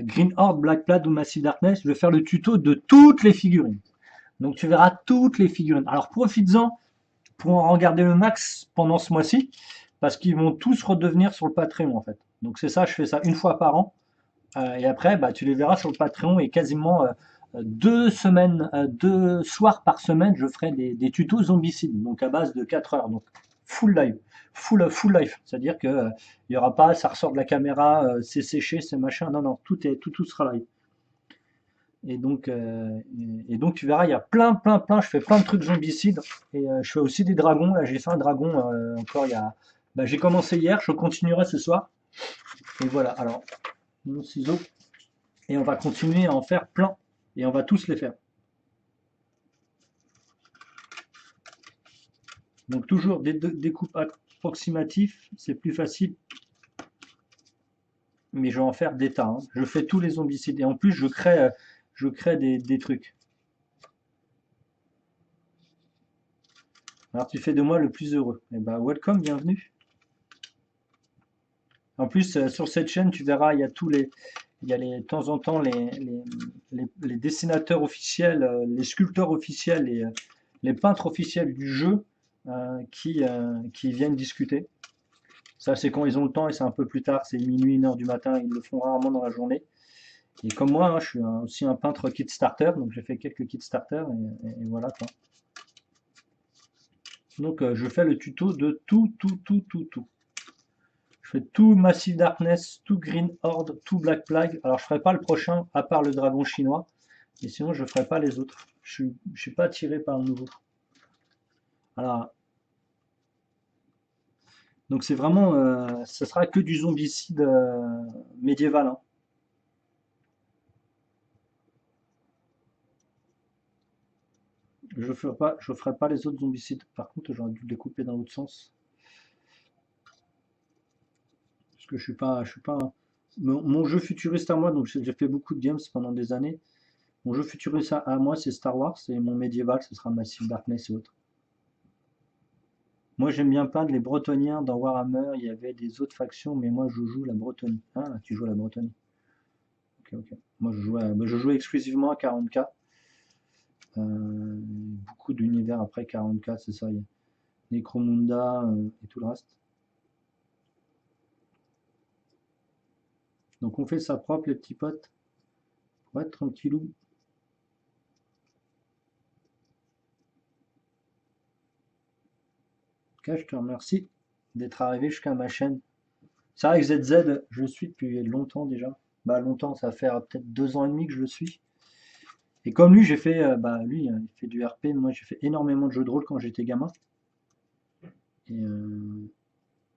Green Horde, Black Plague ou Massive Darkness. Je vais faire le tuto de toutes les figurines. Donc tu verras toutes les figurines. Alors profites-en pour en regarder le max pendant ce mois-ci, parce qu'ils vont tous redevenir sur le Patreon en fait. Donc c'est ça, je fais ça une fois par an. Et après, bah, tu les verras sur le Patreon et quasiment 2 semaines, 2 soirs par semaine, je ferai des tutos zombicides, donc à base de 4 heures, donc full live, full life, c'est-à-dire que il y aura pas, ça ressort de la caméra, c'est séché, c'est machin, non non, tout sera live. Et donc tu verras, il y a plein, je fais plein de trucs zombicides et je fais aussi des dragons. Là, j'ai fait un dragon encore il y a, bah, j'ai commencé hier, je continuerai ce soir. Et voilà. Alors mon ciseau et on va continuer à en faire plein et on va tous les faire. Donc toujours des découpes approximatifs, c'est plus facile, mais je vais en faire des tas, hein. Je fais tous les zombicides et en plus je crée des trucs. Alors tu fais de moi le plus heureux. Et ben welcome, bienvenue. En plus, sur cette chaîne, tu verras, il y a de temps en temps les dessinateurs officiels, les sculpteurs officiels et les peintres officiels du jeu qui viennent discuter. Ça, c'est quand ils ont le temps et c'est un peu plus tard, c'est minuit, 1 heure du matin, ils le font rarement dans la journée. Et comme moi, hein, je suis aussi un peintre Kickstarter, donc j'ai fait quelques Kickstarter et voilà quoi. Donc je fais le tuto de tout. Je fais tout Massive Darkness, tout Green Horde, tout Black Plague. Alors je ferai pas le prochain, à part le dragon chinois. Et sinon je ferai pas les autres. Je suis pas attiré par le nouveau. Alors, Donc c'est vraiment, ça sera que du zombicide médiéval, hein. Je ferai pas les autres zombicides. Par contre, j'aurais dû les couper dans l'autre sens. Parce que je suis pas mon jeu futuriste à moi, donc j'ai fait beaucoup de games pendant des années. Mon jeu futuriste à moi, c'est Star Wars, et mon médiéval, ce sera Massive Darkness et autres. Moi, j'aime bien peindre les Bretonniens dans Warhammer. Il y avait des autres factions, mais moi, je joue la Bretonnie. Ah, tu joues à la Bretonnie. Ok, ok. Moi, je joue exclusivement à 40K. Beaucoup d'univers après 40K, c'est ça. Il y a Necromunda et tout le reste. Donc, on fait ça propre, les petits potes, pour être tranquillou. En tout cas, je te remercie d'être arrivé jusqu'à ma chaîne. C'est vrai que ZZ, je le suis depuis longtemps déjà. Bah, longtemps, ça va faire peut-être 2 ans et demi que je le suis. Et comme lui, j'ai fait, bah, lui, il fait du RP. Moi, j'ai fait énormément de jeux de rôle quand j'étais gamin. Et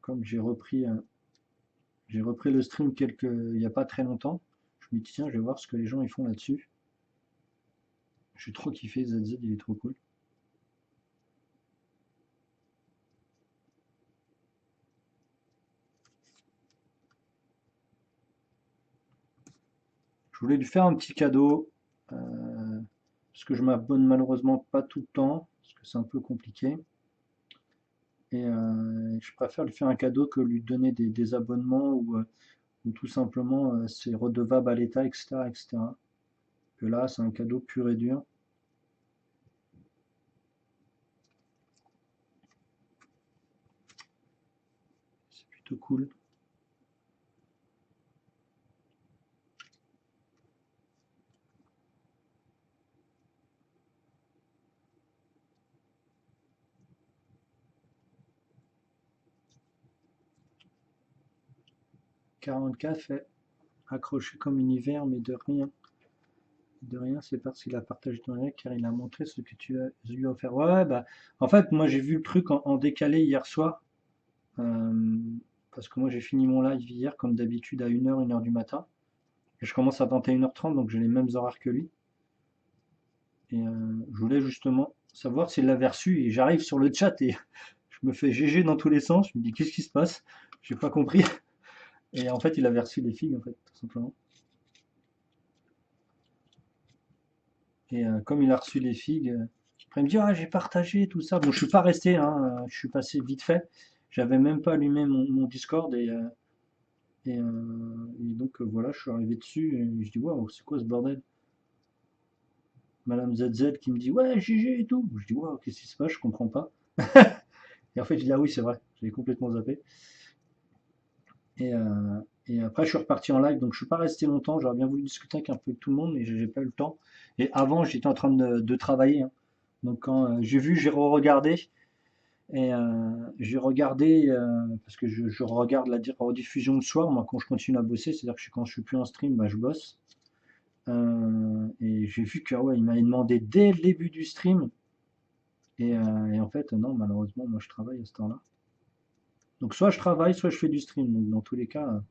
comme j'ai repris le stream il y a pas très longtemps, je me dis tiens, je vais voir ce que les gens ils font là-dessus. J'ai trop kiffé ZZ, il est trop cool. Je voulais lui faire un petit cadeau, parce que je m'abonne malheureusement pas tout le temps, parce que c'est un peu compliqué. Et je préfère lui faire un cadeau que lui donner des abonnements ou tout simplement c'est redevable à l'État, etc., etc. Que là, c'est un cadeau pur et dur. C'est plutôt cool. 40K fait accroché comme univers, mais de rien. De rien, c'est parce qu'il a partagé ton lien car il a montré ce que tu as lui offert. Ouais, ouais, bah, en fait, moi j'ai vu le truc en décalé hier soir. Parce que moi j'ai fini mon live hier comme d'habitude à 1h du matin. Et je commence à 21h30, donc j'ai les mêmes horaires que lui. Et je voulais justement savoir s'il l'avait reçu. Et j'arrive sur le chat et je me fais GG dans tous les sens. Je me dis qu'est-ce qui se passe? J'ai pas compris. Et en fait, il avait reçu les figues, en fait, tout simplement. Et comme il a reçu les figues, après il me dit ah j'ai partagé tout ça. Bon, je suis pas resté, hein, je suis passé vite fait. J'avais même pas allumé mon Discord et donc voilà, je suis arrivé dessus et je dis waouh, c'est quoi ce bordel? Madame ZZ qui me dit ouais GG et tout. Je dis waouh, qu'est-ce qui se passe? Je comprends pas. Et en fait, je dis ah oui, c'est vrai, j'avais complètement zappé. Et, euh, et après, je suis reparti en live, donc je suis pas resté longtemps. J'aurais bien voulu discuter avec un peu tout le monde, mais j'ai pas eu le temps. Et avant, j'étais en train de travailler, hein. Donc quand j'ai vu, j'ai re-regardé. Et j'ai regardé, parce que je regarde la rediffusion le soir, moi quand je continue à bosser, c'est-à-dire que quand je suis plus en stream, bah, je bosse. Et j'ai vu que ouais, il m'avait demandé dès le début du stream. Et en fait, non, malheureusement, moi je travaille à ce temps-là. Donc soit je travaille, soit je fais du stream. Donc dans tous les cas,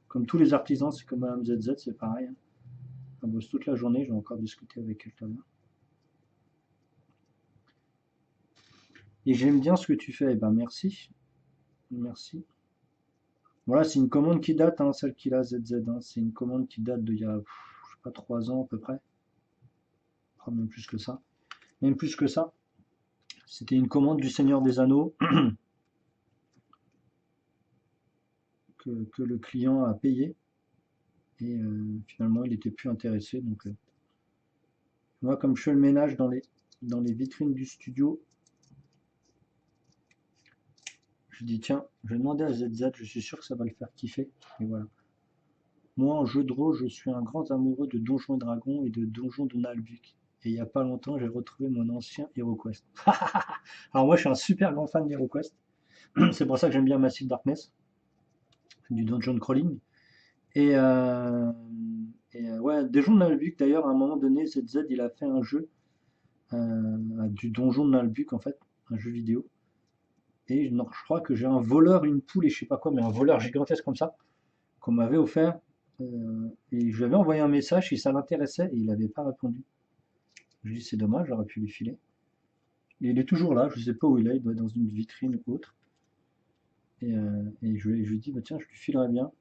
comme tous les artisans, c'est comme Madame ZZ, c'est pareil, hein. On bosse toute la journée, j'ai encore discuté avec elle tout à l'heure. Et j'aime bien ce que tu fais, eh ben merci, merci. Voilà, c'est une commande qui date, hein, celle qu'il a ZZ, hein. C'est une commande qui date d'il y a, je sais pas, 3 ans à peu près. Ah, même plus que ça. Même plus que ça. C'était une commande du Seigneur des Anneaux que le client a payé. Et finalement, il était plus intéressé. Donc, moi, comme je fais le ménage dans les vitrines du studio, je dis tiens, je vais demander à ZZ, je suis sûr que ça va le faire kiffer. Et voilà. Moi, en jeu de rôle, je suis un grand amoureux de Donjons et Dragons et de Donjons de Nalbuck. Et il n'y a pas longtemps, j'ai retrouvé mon ancien HeroQuest. Alors moi, je suis un super grand fan d'HeroQuest. C'est pour ça que j'aime bien Massive Darkness, du dungeon crawling. Et, ouais, Donjons de Nalbuck, d'ailleurs, à un moment donné, ZZ, il a fait un jeu du Donjon de Nalbuck, en fait, un jeu vidéo. Et non, je crois que j'ai un voleur, une poule et je sais pas quoi, mais un voleur gigantesque comme ça, qu'on m'avait offert. Et je lui avais envoyé un message si ça l'intéressait et il n'avait pas répondu. Je lui ai dit c'est dommage, j'aurais pu lui filer. Et il est toujours là, je sais pas où il est, il doit être dans une vitrine ou autre. Et je lui ai dit bah tiens, je lui filerais bien.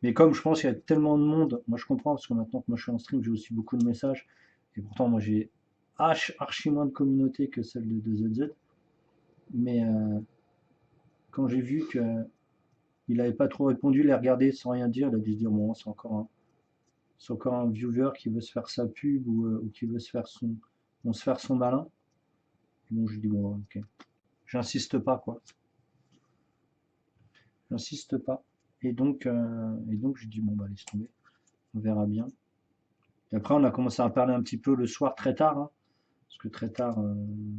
Mais comme je pense qu'il y a tellement de monde, moi je comprends parce que maintenant que moi je suis en stream, j'ai aussi beaucoup de messages. Et pourtant moi j'ai archi moins de communauté que celle de ZZ. Mais quand j'ai vu que il n'avait pas trop répondu, il a regardé sans rien dire, il a dû se dire bon c'est encore un viewer qui veut se faire sa pub ou qui veut se faire son malin. Et bon je lui dis bon ok. J'insiste pas quoi. J'insiste pas. Et donc je dis bon bah laisse tomber, on verra bien. Et après on a commencé à parler un petit peu le soir très tard, hein, parce que très tard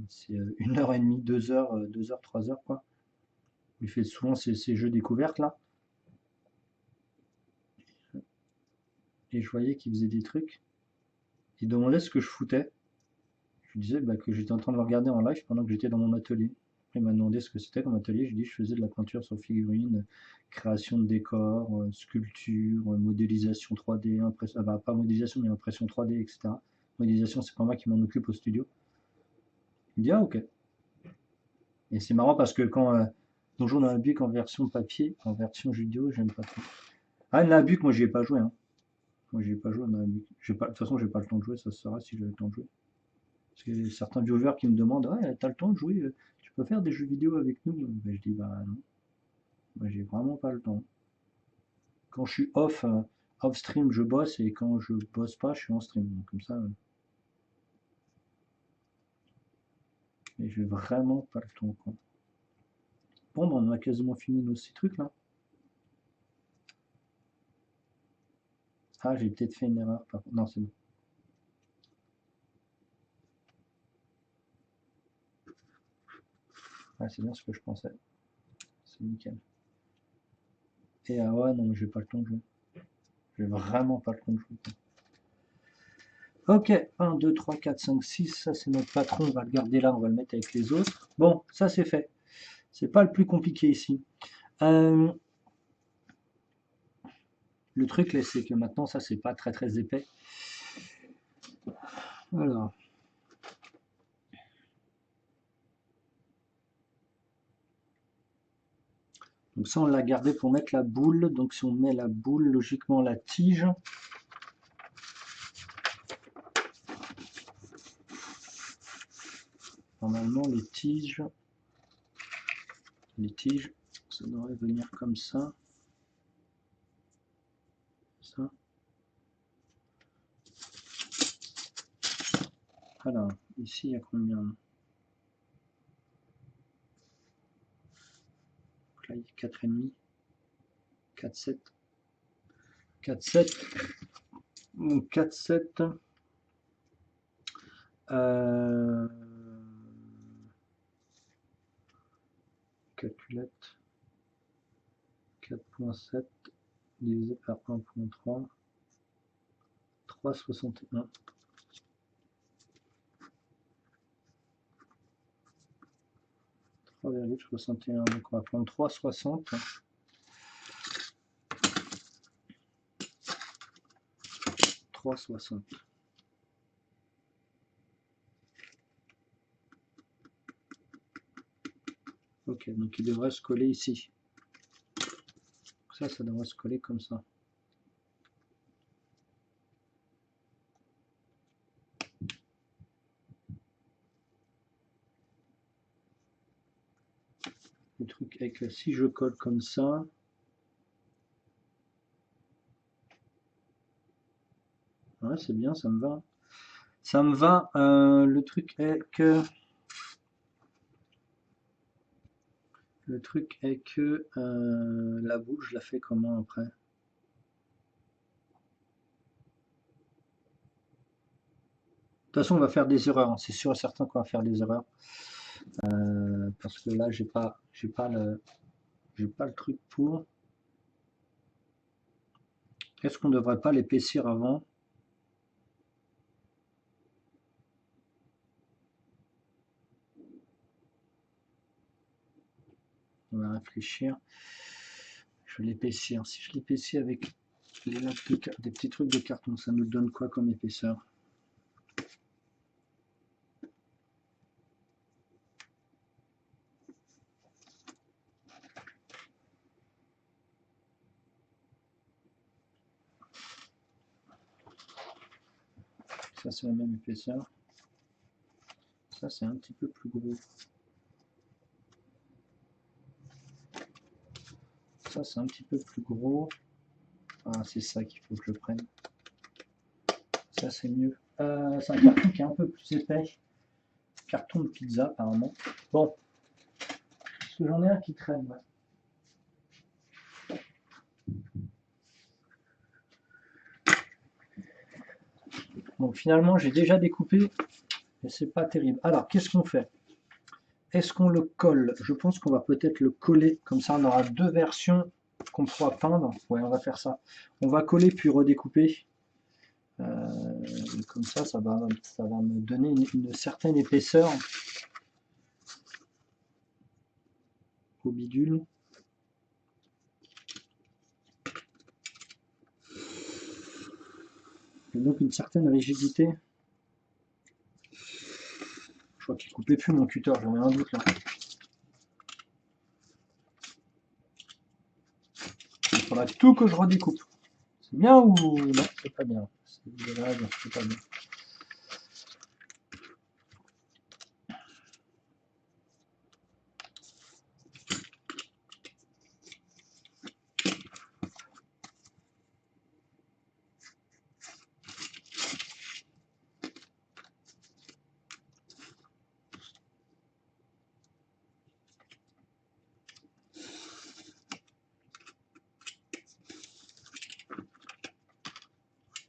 c'est 1 h 30, 2 heures, 2 heures, 3 heures quoi. Il fait souvent ces jeux découvertes là. Et je voyais qu'il faisait des trucs. Il demandait ce que je foutais. Je lui disais bah, que j'étais en train de le regarder en live pendant que j'étais dans mon atelier. Il m'a demandé ce que c'était comme atelier. Je lui ai dit que je faisais de la peinture sur figurines, création de décors, sculpture, modélisation 3D, impression, bah, pas modélisation mais impression 3D, etc. Modélisation, c'est pas moi qui m'en occupe au studio. Il me dit ah ok. Et c'est marrant parce que quand Donjon Nabuc en version papier, en version jeu vidéo, j'aime pas trop. Ah Nabuc, moi j'y ai pas joué. Hein. Moi j'y ai pas joué à Nabuc. De toute façon, j'ai pas le temps de jouer, ça se sera si j'avais le temps de jouer. Parce qu'il y a certains viewers qui me demandent ouais, t'as le temps de jouer, tu peux faire des jeux vidéo avec nous? Ben, je dis bah non, moi j'ai vraiment pas le temps. Quand je suis off stream, je bosse et quand je bosse pas, je suis en stream. Donc, comme ça, et j'ai vraiment pas le temps quoi. Bon, ben, on a quasiment fini nos 6 trucs là. Ah, j'ai peut-être fait une erreur. Non, c'est bon. Ah, c'est bien ce que je pensais. C'est nickel. Et ah ouais, non, mais j'ai pas le temps de jouer. J'ai vraiment pas le temps de jouer. Ok, 1, 2, 3, 4, 5, 6, ça c'est notre patron, on va le garder là, on va le mettre avec les autres. Bon, ça c'est fait. C'est pas le plus compliqué ici. Euh, le truc là, c'est que maintenant ça c'est pas très très épais. Alors, donc ça on l'a gardé pour mettre la boule. Donc si on met la boule, logiquement la tige. Normalement les tiges, ça devrait venir comme ça. Ça. Alors, ici il y a combien? Donc là il y a 4,5. 4, 7. 4, 7. Donc 4, 7. Calculette. 4,7 divisé par 1,3. 3,61. 3,61. Donc on va prendre 3,60. 3,60. Ok, donc il devrait se coller ici. Ça devrait se coller comme ça. Le truc est que si je colle comme ça, ouais, c'est bien, ça me va. Ça me va. Le truc est que la boule, je la fais comment après? De toute façon, on va faire des erreurs. Hein. C'est sûr et certain qu'on va faire des erreurs. Parce que là, j'ai pas le truc pour. Est-ce qu'on ne devrait pas l'épaissir avant? On va réfléchir. Je vais l'épaissir. Si je l'épaissis avec les lattes des petits trucs de carton, ça nous donne quoi comme épaisseur? Ça c'est la même épaisseur. Ça c'est un petit peu plus gros. Ça c'est un petit peu plus gros. Ah, c'est ça qu'il faut que je prenne. Ça c'est mieux. C'est un carton qui est un peu plus épais. Carton de pizza apparemment. Bon. Parce que j'en ai un qui traîne. Ouais. Donc finalement j'ai déjà découpé. Mais c'est pas terrible. Alors qu'est-ce qu'on fait? Est-ce qu'on le colle? Je pense qu'on va peut-être le coller. Comme ça on aura deux versions qu'on pourra peindre. Ouais, on va faire ça. On va coller puis redécouper. Comme ça va me donner une certaine épaisseur au bidule. Et donc une certaine rigidité. Je crois qu'il ne coupait plus mon cutter, j'en ai un doute là. Il faudra tout que je redécoupe. C'est bien ou non? C'est pas bien. C'est pas bien.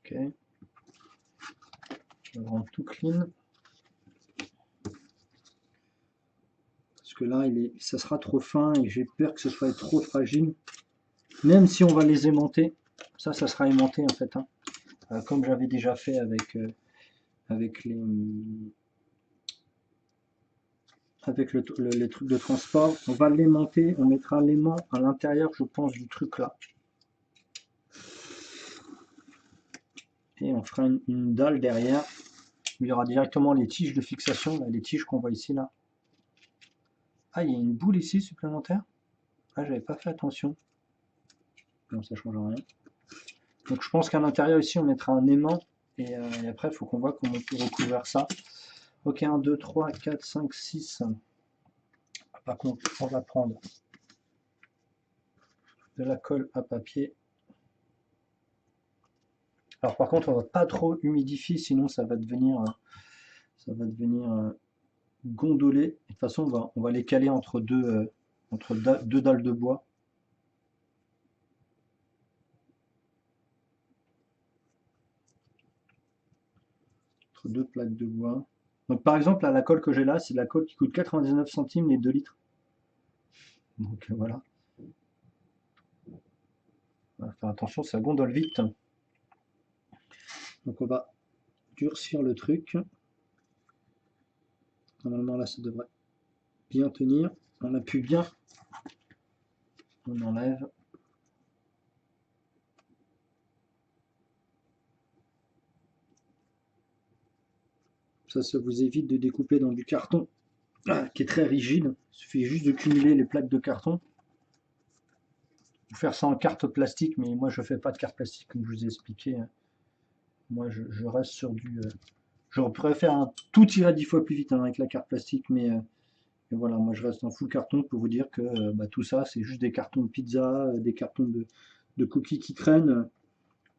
Ok. Je vais rendre tout clean. Parce que là, ça sera trop fin et j'ai peur que ce soit trop fragile. Même si on va les aimanter, ça sera aimanté en fait. Hein. Comme j'avais déjà fait avec les trucs de transport, on va l'aimanter, on mettra l'aimant à l'intérieur, je pense, du truc là. Et on fera une dalle derrière. Il y aura directement les tiges de fixation, là, les tiges qu'on voit ici là. Ah, il y a une boule ici supplémentaire. Ah, j'avais pas fait attention. Non, ça change rien. Donc je pense qu'à l'intérieur ici, on mettra un aimant. Et après, il faut qu'on voit comment on peut recouvrir ça. Ok, 1, 2, 3, 4, 5, 6. Par contre, on va prendre de la colle à papier. Alors par contre, on va pas trop humidifier, sinon ça va devenir gondolé. De toute façon, on va les caler entre deux dalles de bois. Entre deux plaques de bois. Donc par exemple, là, la colle que j'ai là, c'est la colle qui coûte 99 centimes les 2 litres. Donc voilà. On va faire attention, ça gondole vite. Donc on va durcir le truc. Normalement là, ça devrait bien tenir. On appuie bien. On enlève. Ça vous évite de découper dans du carton qui est très rigide. Il suffit juste de cumuler les plaques de carton. Vous faire ça en carte plastique, mais moi je fais pas de carte plastique comme je vous ai expliqué. Moi je reste sur du. Je préfère tout tirer 10 fois plus vite hein, avec la carte plastique, mais voilà, moi je reste en full carton pour vous dire que tout ça c'est juste des cartons de pizza, des cartons de cookies qui traînent.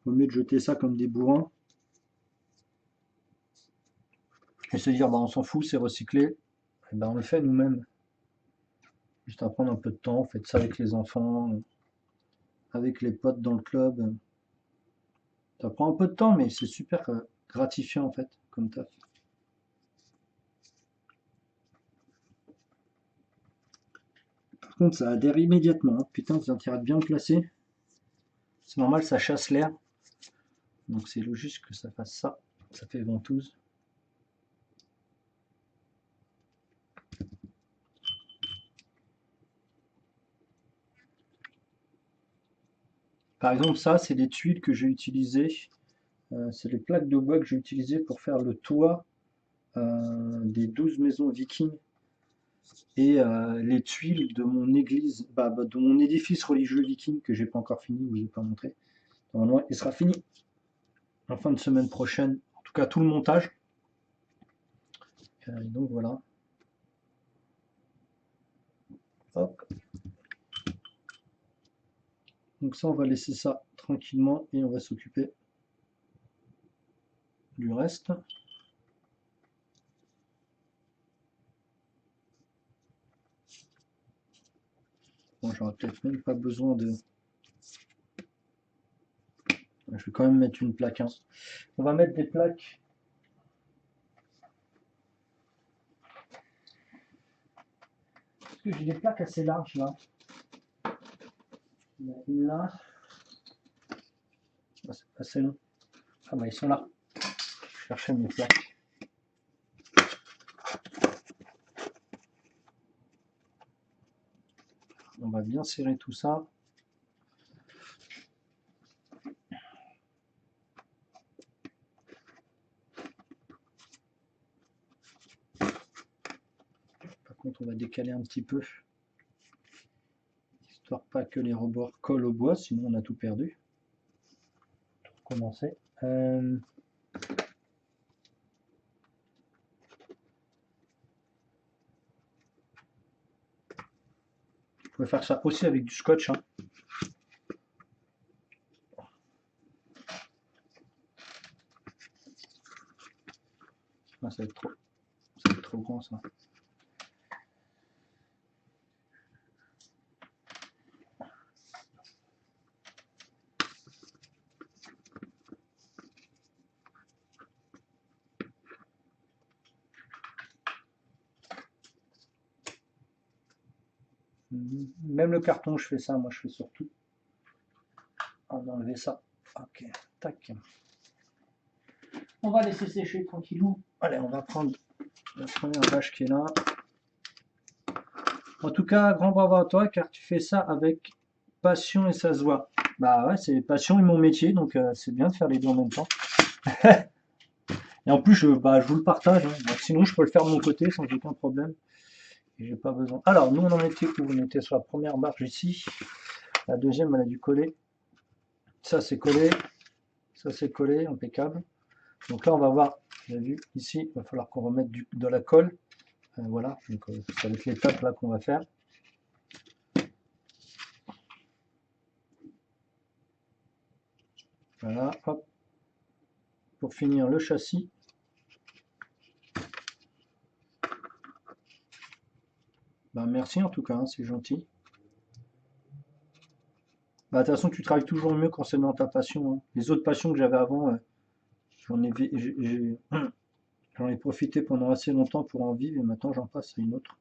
Au mieux de jeter ça comme des bourrins. Et se dire on s'en fout, c'est recyclé. Et on le fait nous-mêmes. Juste à prendre un peu de temps, faites ça avec les enfants, avec les potes dans le club. Ça prend un peu de temps, mais c'est super gratifiant en fait, comme taf. Par contre, ça adhère immédiatement. Hein. Putain, vous intérêt de bien le placer. C'est normal, ça chasse l'air. Donc c'est logique que ça fasse ça. Ça fait ventouse. Par exemple, ça, c'est des tuiles que j'ai utilisées. C'est les plaques de bois que j'ai utilisées pour faire le toit des 12 maisons vikings et les tuiles de mon église, de mon édifice religieux viking que j'ai pas encore fini, ou j'ai pas montré. Normalement, il sera fini en fin de semaine prochaine. En tout cas, tout le montage. Donc voilà. Hop. Donc ça, on va laisser ça tranquillement et on va s'occuper du reste. Bon, j'aurais peut-être même pas besoin de... Je vais quand même mettre une plaque. Hein. On va mettre des plaques. Parce que j'ai des plaques assez larges là. Il y en a une là. Ah, c'est pas assez long. Ah bah ils sont là. Je cherchais mes plaques. On va bien serrer tout ça. Par contre, on va décaler un petit peu. Histoire pas que les rebords collent au bois, sinon on a tout perdu. Pour commencer. Vous pouvez faire ça aussi avec du scotch. Hein. Ah, ça va être trop grand ça. Même le carton, je fais ça. Moi, je fais surtout. On va enlever ça. Ok, tac. On va laisser sécher tranquillement. Allez, on va prendre la première vache qui est là. En tout cas, grand bravo à toi, car tu fais ça avec passion et ça se voit. Bah ouais, c'est passion et mon métier, donc c'est bien de faire les deux en même temps. Et en plus, je vous le partage. Hein. Donc, sinon, je peux le faire de mon côté sans aucun problème. Et j'ai pas besoin. Alors, nous, on en était où? On était sur la première marge ici. La deuxième, elle a dû coller. Ça, c'est collé. Ça, c'est collé, impeccable. Donc là, on va voir. Vous avez vu, ici, il va falloir qu'on remette de la colle. Voilà, donc ça va être l'étape là qu'on va faire. Voilà, hop. Pour finir le châssis. Bah, merci en tout cas, hein, c'est gentil. Bah, de toute façon, tu travailles toujours mieux quand c'est dans ta passion. Hein. Les autres passions que j'avais avant, j'en ai profité pendant assez longtemps pour en vivre et maintenant j'en passe à une autre.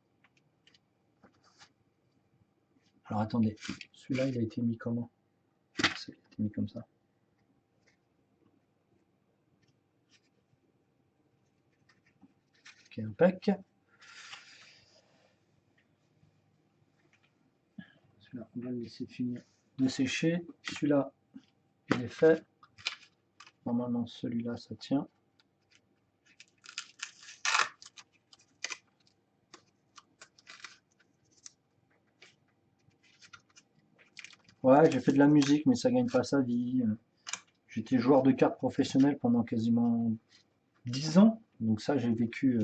Alors attendez, celui-là il a été mis comment? Il a été mis comme ça. Ok, impec. Celui-là, on va le laisser finir de sécher. Celui-là, il est fait. Normalement, celui-là, ça tient. Ouais, j'ai fait de la musique, mais ça gagne pas sa vie. J'étais joueur de cartes professionnel pendant quasiment 10 ans. Donc ça, j'ai vécu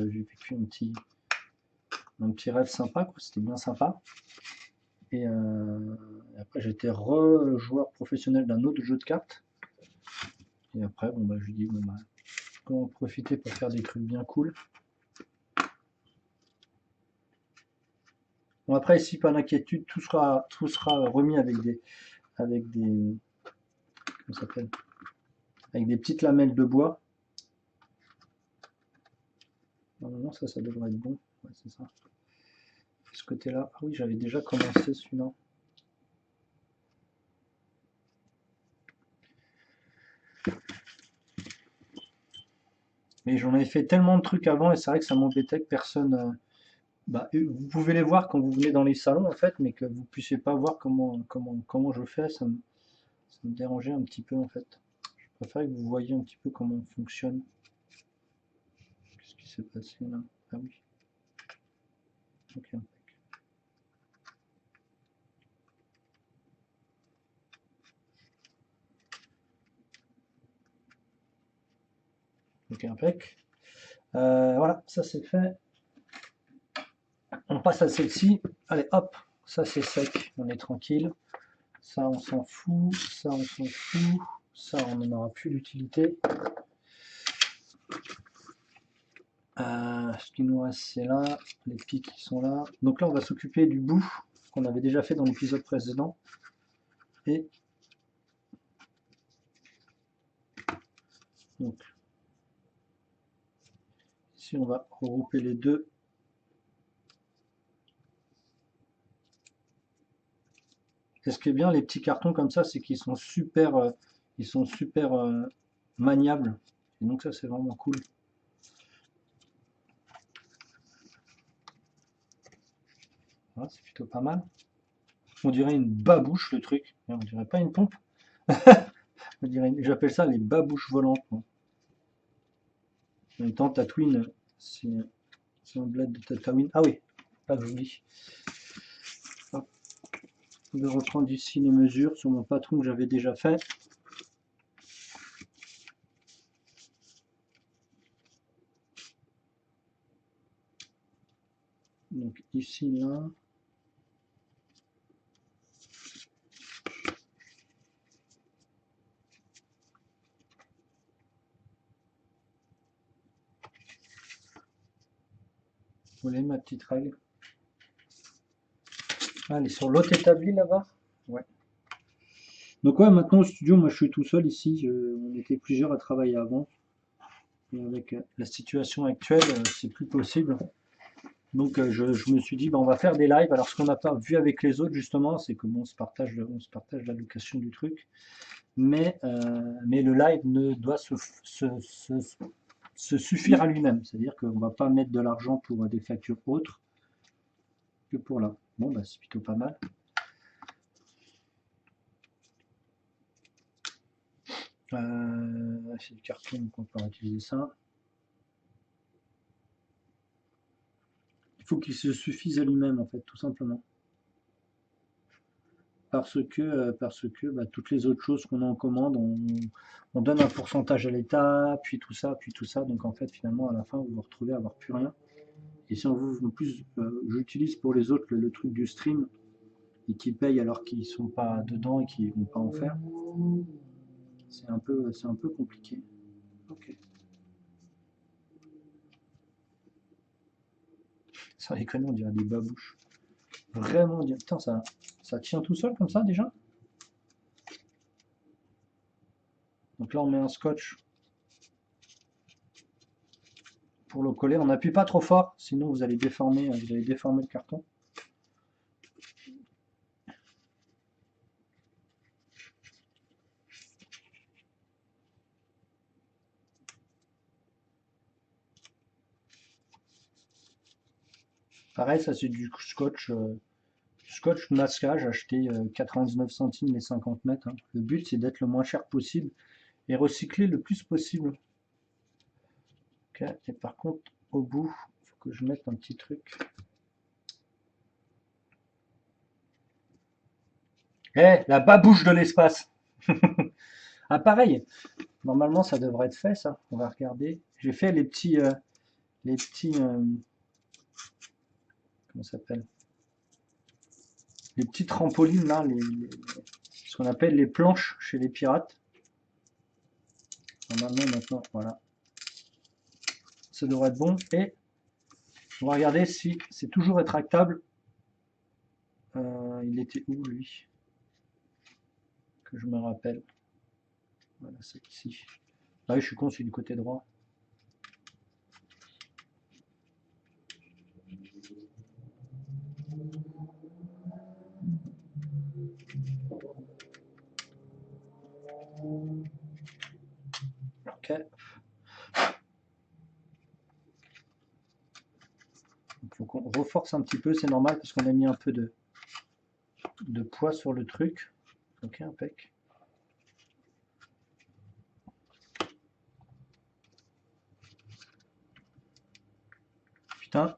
un petit rêve sympa, quoi. C'était bien sympa. Et après, j'étais re-joueur professionnel d'un autre jeu de cartes. Et après, je lui dis, comment profiter pour faire des trucs bien cool. Bon, après, ici, pas d'inquiétude, tout sera remis avec des, comment ça s'appelle? Avec des petites lamelles de bois. Normalement, ça devrait être bon. Ouais, c'est ça. Ce côté-là, ah oui, j'avais déjà commencé celui-là. Mais j'en avais fait tellement de trucs avant et c'est vrai que ça m'embêtait que personne. Vous pouvez les voir quand vous venez dans les salons en fait, mais que vous puissiez pas voir comment je fais, ça Ça me dérangeait un petit peu en fait. Je préfère que vous voyez un petit peu comment on fonctionne. Qu'est-ce qui s'est passé là? Ah oui. Ok. Ok, impec. Voilà, ça c'est fait. On passe à celle-ci. Allez, hop, ça c'est sec, on est tranquille. Ça, on s'en fout. Ça, on s'en fout. Ça, on n'en aura plus d'utilité. Ce qui nous reste, c'est là. Les pics qui sont là. Donc là, on va s'occuper du bout qu'on avait déjà fait dans l'épisode précédent. Et donc, ici, on va regrouper les deux. Et ce qui est bien, les petits cartons comme ça, c'est qu'ils sont super, maniables. Et donc ça, c'est vraiment cool. Voilà, c'est plutôt pas mal. On dirait une babouche, le truc. On dirait pas une pompe. J'appelle ça les babouches volantes. Moi. En même temps, Tatooine, c'est un bled de Tatooine. Ah oui, pas que j'oublie. Je vais reprendre ici les mesures sur mon patron que j'avais déjà fait. Donc ici, là. Vous voyez ma petite règle. Ah, elle est sur l'autre établi là-bas. Ouais. Donc ouais, maintenant au studio, moi je suis tout seul ici. On était plusieurs à travailler avant. Et avec la situation actuelle, c'est plus possible. Donc je me suis dit, bah, on va faire des lives. Alors ce qu'on n'a pas vu avec les autres justement, c'est que bon, on se partage la location du truc. Mais le live ne doit se suffire à lui-même. C'est-à-dire qu'on ne va pas mettre de l'argent pour des factures autres que pour là. Bon, bah, c'est plutôt pas mal. C'est du carton, donc on peut utiliser ça. Il faut qu'il se suffise à lui-même, en fait, tout simplement. Parce que bah, toutes les autres choses qu'on a en commande, on donne un pourcentage à l'État, puis tout ça, puis tout ça. Donc en fait, finalement, à la fin, vous vous retrouvez à avoir plus rien. Et si on vous, en plus, j'utilise pour les autres le truc du stream et qui payent alors qu'ils sont pas dedans et qu'ils vont pas en faire, c'est un peu compliqué. Ok. Ça déconne, on dirait des babouches. Vraiment, putain, ça tient tout seul comme ça déjà. Donc là, on met un scotch pour le coller. On n'appuie pas trop fort, sinon vous allez déformer le carton. Pareil, ça c'est du scotch masquage acheté 99 centimes les 50 mètres. Hein. Le but c'est d'être le moins cher possible et recycler le plus possible. Ok, et par contre, au bout, il faut que je mette un petit truc. Eh, la babouche de l'espace. Ah pareil, normalement ça devrait être fait ça. On va regarder. J'ai fait les petits, comment ça s'appelle? Les petits trampolines là, ce qu'on appelle les planches chez les pirates. Normalement maintenant, voilà. Ça devrait être bon. Et on va regarder si c'est toujours rétractable. Il était où lui? Que je me rappelle. Voilà, c'est ici. Ah oui, je suis con, c'est du côté droit. Ok. Il faut qu'on reforce un petit peu, c'est normal parce qu'on a mis un peu de poids sur le truc. Ok, impec. Putain.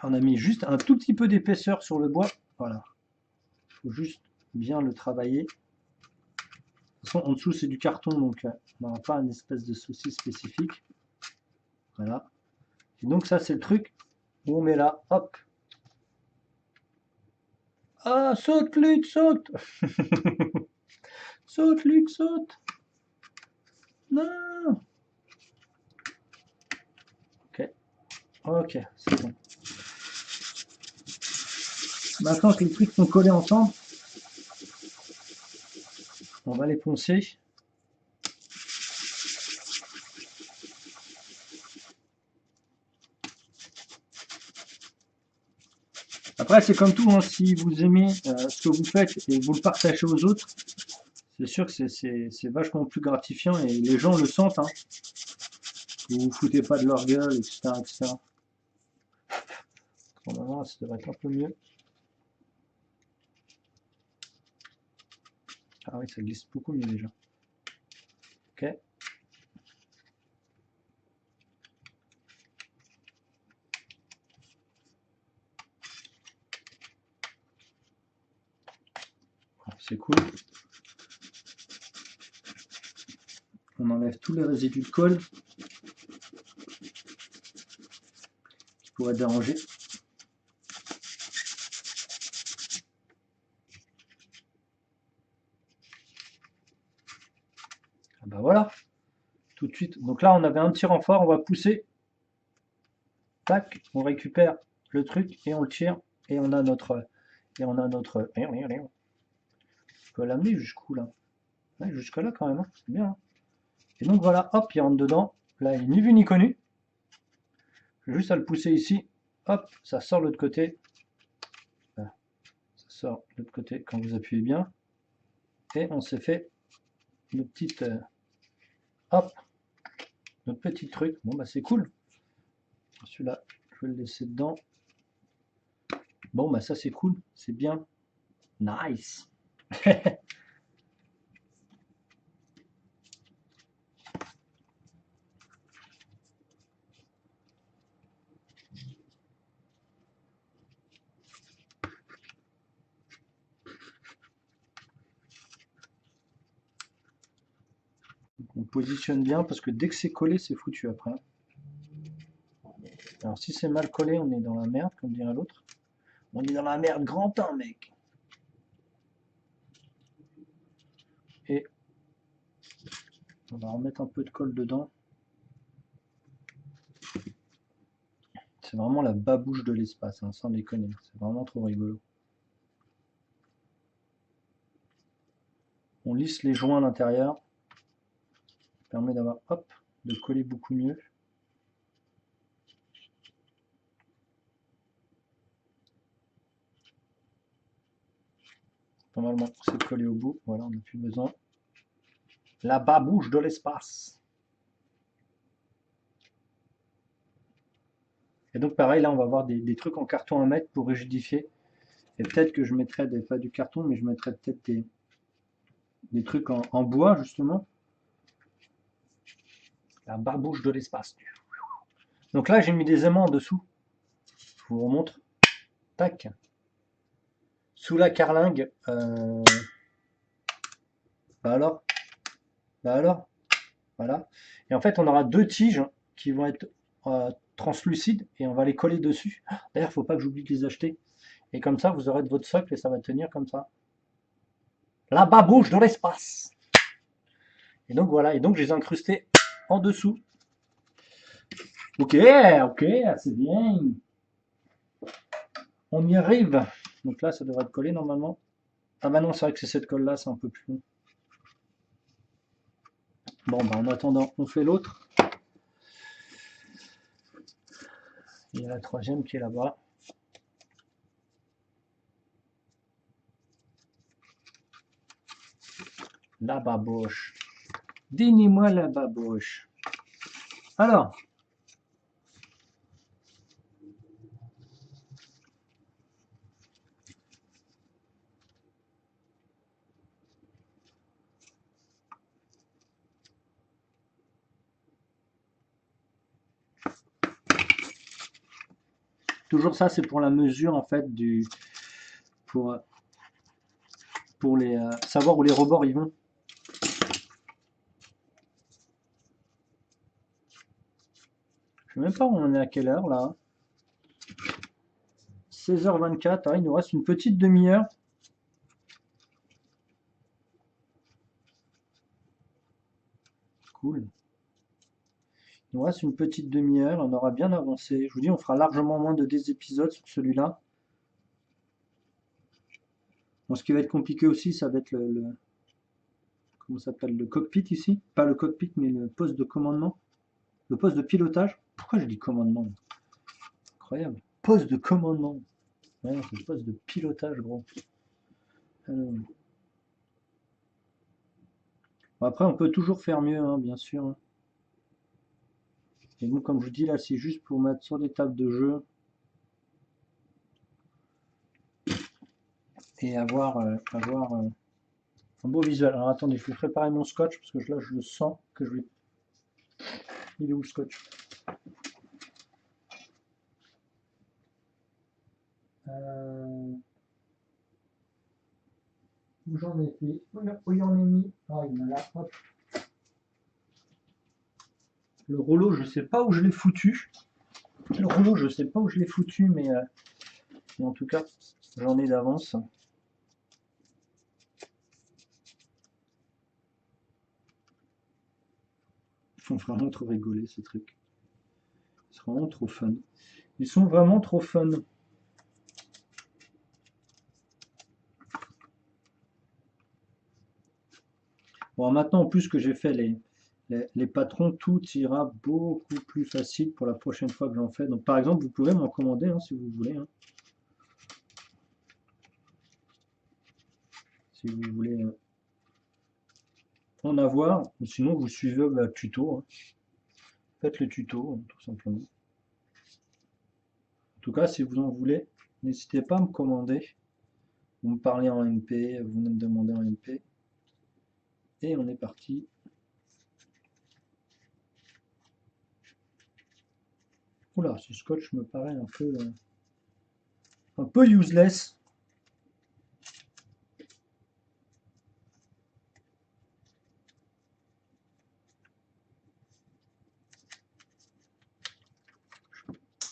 On a mis juste un tout petit peu d'épaisseur sur le bois. Voilà. Il faut juste bien le travailler. De toute façon, en dessous, c'est du carton, donc on n'aura pas une espèce de souci spécifique. Voilà. Et donc ça, c'est le truc où on met là. Hop. Ah, saute, Luc, saute. Saute, Luc, saute. Non. Ok. Ok, c'est bon. Maintenant que les trucs sont collés ensemble, on va les poncer. Après, c'est comme tout, hein, si vous aimez ce que vous faites et vous le partagez aux autres, c'est sûr que c'est vachement plus gratifiant et les gens le sentent. Hein. Vous vous foutez pas de leur gueule, etc. etc. Normalement, ça devrait être un peu mieux. Ah oui, ça glisse beaucoup mieux déjà. Ok. C'est cool. On enlève tous les résidus de colle qui pourraient déranger. Ah bah voilà, tout de suite. Donc là, on avait un petit renfort, on va pousser. Tac, on récupère le truc et on le tire. Et on a notre... Et on a notre... On peut l'amener jusqu'où là? Ouais, jusque là quand même, hein. C'est bien. Hein. Et donc voilà, hop, il rentre dedans. Là, il est ni vu ni connu. Juste à le pousser ici. Hop, ça sort de l'autre côté. Là, ça sort de l'autre côté quand vous appuyez bien. Et on s'est fait notre petite... hop, notre petit truc. Bon bah c'est cool. Celui-là, je vais le laisser dedans. Bon bah ça c'est cool, c'est bien. Nice. On positionne bien parce que dès que c'est collé, c'est foutu après. Alors si c'est mal collé, on est dans la merde, comme dirait l'autre. On est dans la merde grand temps, mec. Et on va remettre un peu de colle dedans. C'est vraiment la babouche de l'espace, hein, sans déconner. C'est vraiment trop rigolo. On lisse les joints à l'intérieur. Ça permet d'avoir, hop, de coller beaucoup mieux. Normalement, c'est collé au bout. Voilà, on n'a plus besoin. La babouche de l'espace. Et donc pareil, là on va avoir des trucs en carton à mettre pour rigidifier. Et peut-être que je mettrai pas du carton, mais je mettrai peut-être des trucs en bois justement. La barbouche de l'espace. Donc là j'ai mis des aimants en dessous. Je vous remontre. Tac. Sous la carlingue. Bah alors. Bah alors. Voilà. Et en fait on aura deux tiges qui vont être translucides et on va les coller dessus. D'ailleurs, il ne faut pas que j'oublie de les acheter. Et comme ça, vous aurez de votre socle et ça va tenir comme ça. La babouche de l'espace. Et donc voilà, et donc je les ai incrustés en dessous. Ok, ok, c'est bien. On y arrive. Donc là, ça devrait être collé normalement. Ah bah non, c'est vrai que c'est cette colle là, c'est un peu plus long. Bon, bah en attendant, on fait l'autre. Il y a la troisième qui est là-bas. La babouche. Donnez-moi la babouche. Alors, Toujours ça, c'est pour la mesure en fait pour, euh, pour les savoir où les rebords ils vont. Je sais même pas où on est à quelle heure là. 16h24, ah, il nous reste une petite demi-heure. Cool. Il nous reste une petite demi-heure, on aura bien avancé. Je vous dis, on fera largement moins de 10 épisodes sur celui-là. Bon, ce qui va être compliqué aussi, ça va être comment ça s'appelle, le cockpit ici. Pas le cockpit, mais le poste de commandement. Le poste de pilotage. Pourquoi je dis commandement? Incroyable. Poste de commandement. Ouais, c'est le poste de pilotage, gros. Bon, après, on peut toujours faire mieux, hein, bien sûr, hein. Et bon, comme je vous dis, là, c'est juste pour mettre sur des tables de jeu et avoir un beau visuel. Alors attendez, je vais préparer mon scotch parce que là, je le sens que je vais. Il est où le scotch? Où j'en ai fait? Où j'en ai mis? Ah, il m'a là, hop. Le rouleau, je sais pas où je l'ai foutu. Le rouleau, je sais pas où je l'ai foutu, mais en tout cas, j'en ai d'avance. Ils font vraiment trop rigoler ces trucs. Ils sont vraiment trop fun. Ils sont vraiment trop fun. Bon, maintenant, en plus que j'ai fait les patrons, tout ira beaucoup plus facile pour la prochaine fois que j'en fais. Donc, par exemple, vous pouvez m'en commander hein, si vous voulez. Hein. Si vous voulez en avoir. Ou sinon, vous suivez le tuto. Hein. Faites le tuto, hein, tout simplement. En tout cas, si vous en voulez, n'hésitez pas à me commander. Vous me parlez en MP, vous me demandez en MP. Et on est parti. Oula, ce scotch me paraît un peu useless.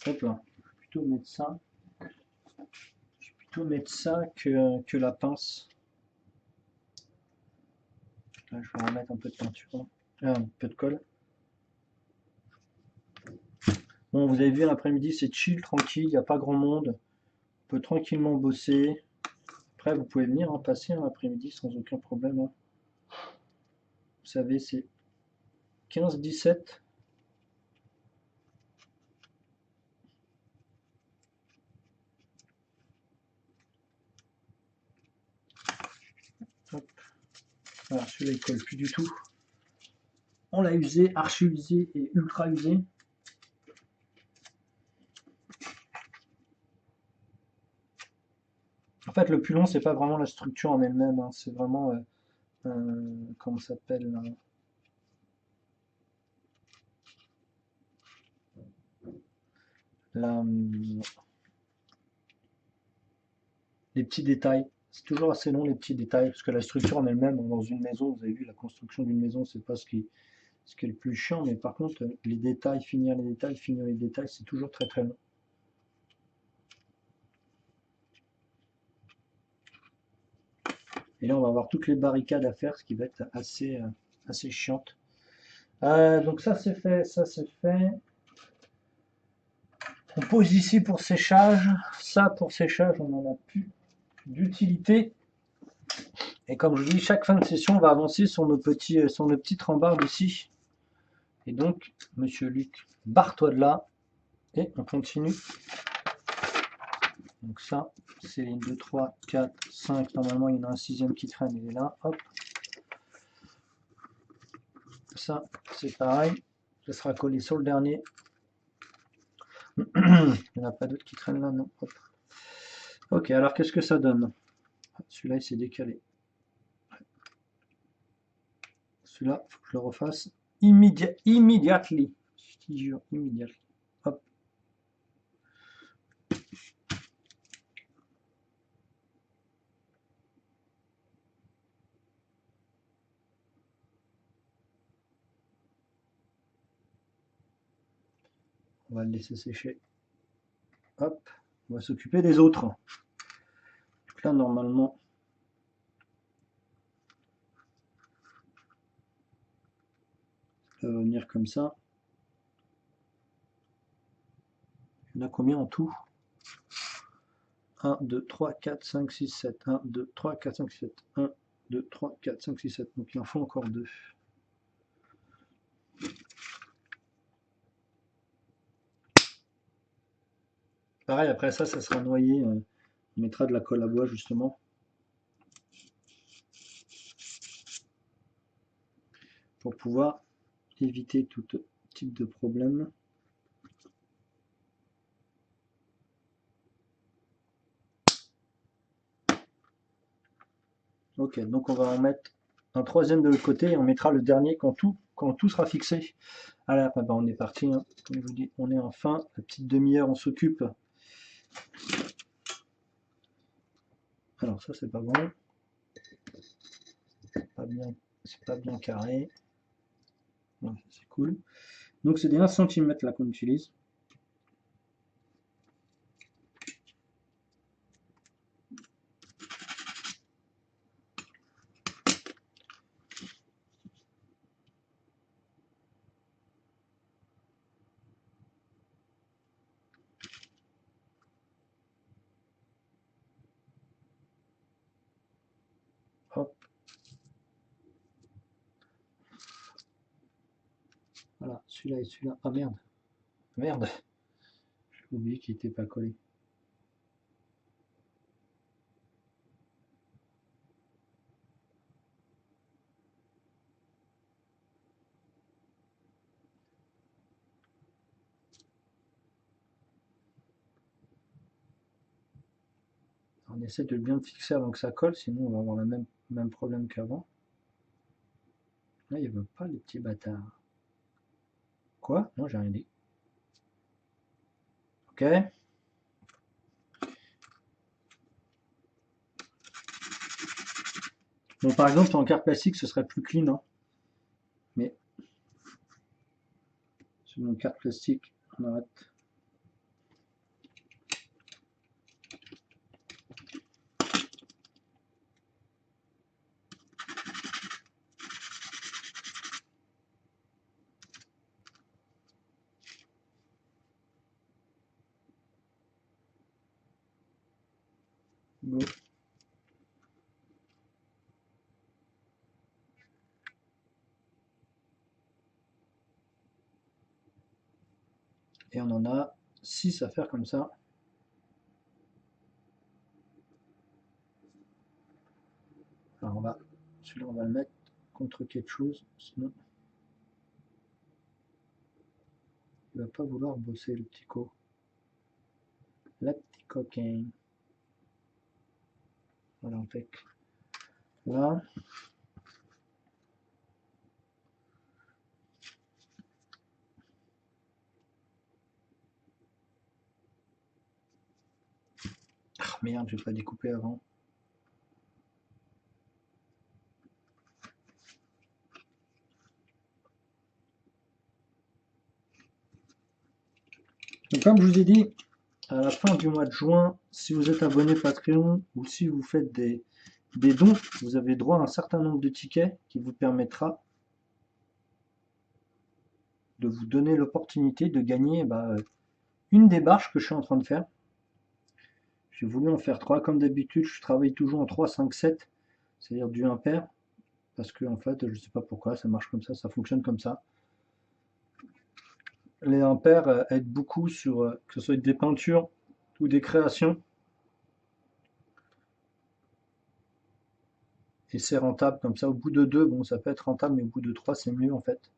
Hop là, je vais plutôt mettre ça. Je vais plutôt mettre ça que la pince. Là, je vais remettre un peu de peinture. Un peu de colle. Bon, vous avez vu, l'après-midi, c'est chill, tranquille, il n'y a pas grand monde. On peut tranquillement bosser. Après, vous pouvez venir en passer l'après-midi sans aucun problème. Hein. Vous savez, c'est 15-17. Alors celui-là il colle plus du tout. On l'a usé, archi usé et ultra usé. En fait le plus long c'est pas vraiment la structure en elle-même, hein, c'est vraiment comment ça s'appelle la, les petits détails. C'est toujours assez long les petits détails, parce que la structure en elle-même, dans une maison, vous avez vu, la construction d'une maison, c'est pas ce qui est le plus chiant, mais par contre, les détails, finir les détails, c'est toujours très très long. Et là, on va avoir toutes les barricades à faire, ce qui va être assez chiante. Donc ça c'est fait, ça c'est fait. On pose ici pour séchage. Ça pour séchage, on n'en a plus d'utilité. Et comme je vous dis, chaque fin de session, on va avancer sur nos petites rambardes ici. Et donc, monsieur Luc, barre-toi de là. Et on continue. Donc ça, c'est les 2, 3, 4, 5. Normalement, il y en a un sixième qui traîne. Il est là. Hop. Ça, c'est pareil. Ça sera collé sur le dernier. Il n'y en a pas d'autres qui traînent là, non. Hop. Ok, alors qu'est-ce que ça donne? Celui-là, il s'est décalé. Celui-là, il faut que je le refasse immediately. Je te jure, immediately. Hop. On va le laisser sécher. Hop, on va s'occuper des autres. Donc là, normalement, ça va venir comme ça. Il y en a combien en tout? 1, 2, 3, 4, 5, 6, 7. 1, 2, 3, 4, 5, 6, 7. 1, 2, 3, 4, 5, 6, 7. Donc il en faut encore 2. Pareil, après ça sera noyé. On mettra de la colle à bois justement. Pour pouvoir éviter tout type de problème. Ok, donc on va en mettre un troisième de l'autre côté et on mettra le dernier quand tout sera fixé. Alors, bah, on est parti, hein. Comme je vous dis, on est en fin. La petite demi-heure, on s'occupe. Alors ça, c'est pas bon. C'est pas bien carré. Ouais, c'est cool. Donc c'est des 1 cm là qu'on utilise. Hop. Voilà, celui-là et celui-là. Ah merde. Merde. J'ai oublié qu'il n'était pas collé. On essaie de bien le fixer avant que ça colle, sinon on va avoir le même problème qu'avant. Là, il veut pas les petits bâtards. Quoi? Non, j'ai rien dit. Ok. Bon, par exemple, en carte plastique, ce serait plus clean, hein. Mais sur mon carte plastique, on arrête. Go. Et on en a 6 à faire comme ça. Alors celui-là on va le mettre contre quelque chose, sinon il va pas vouloir bosser le petit co. La petite coquin. Voilà, on fait là. Ah merde, j'ai pas découpé avant. Donc comme je vous ai dit, à la fin du mois de juin, si vous êtes abonné Patreon ou si vous faites des dons, vous avez droit à un certain nombre de tickets qui vous permettra de vous donner l'opportunité de gagner une des barges que je suis en train de faire. J'ai voulu en faire 3 comme d'habitude, je travaille toujours en 3, 5, 7, c'est-à-dire du impair, parce que en fait, je sais pas pourquoi, ça marche comme ça fonctionne comme ça. Les impairs aident beaucoup sur que ce soit des peintures ou des créations. Et c'est rentable comme ça. Au bout de 2, bon, ça peut être rentable, mais au bout de 3, c'est mieux en fait.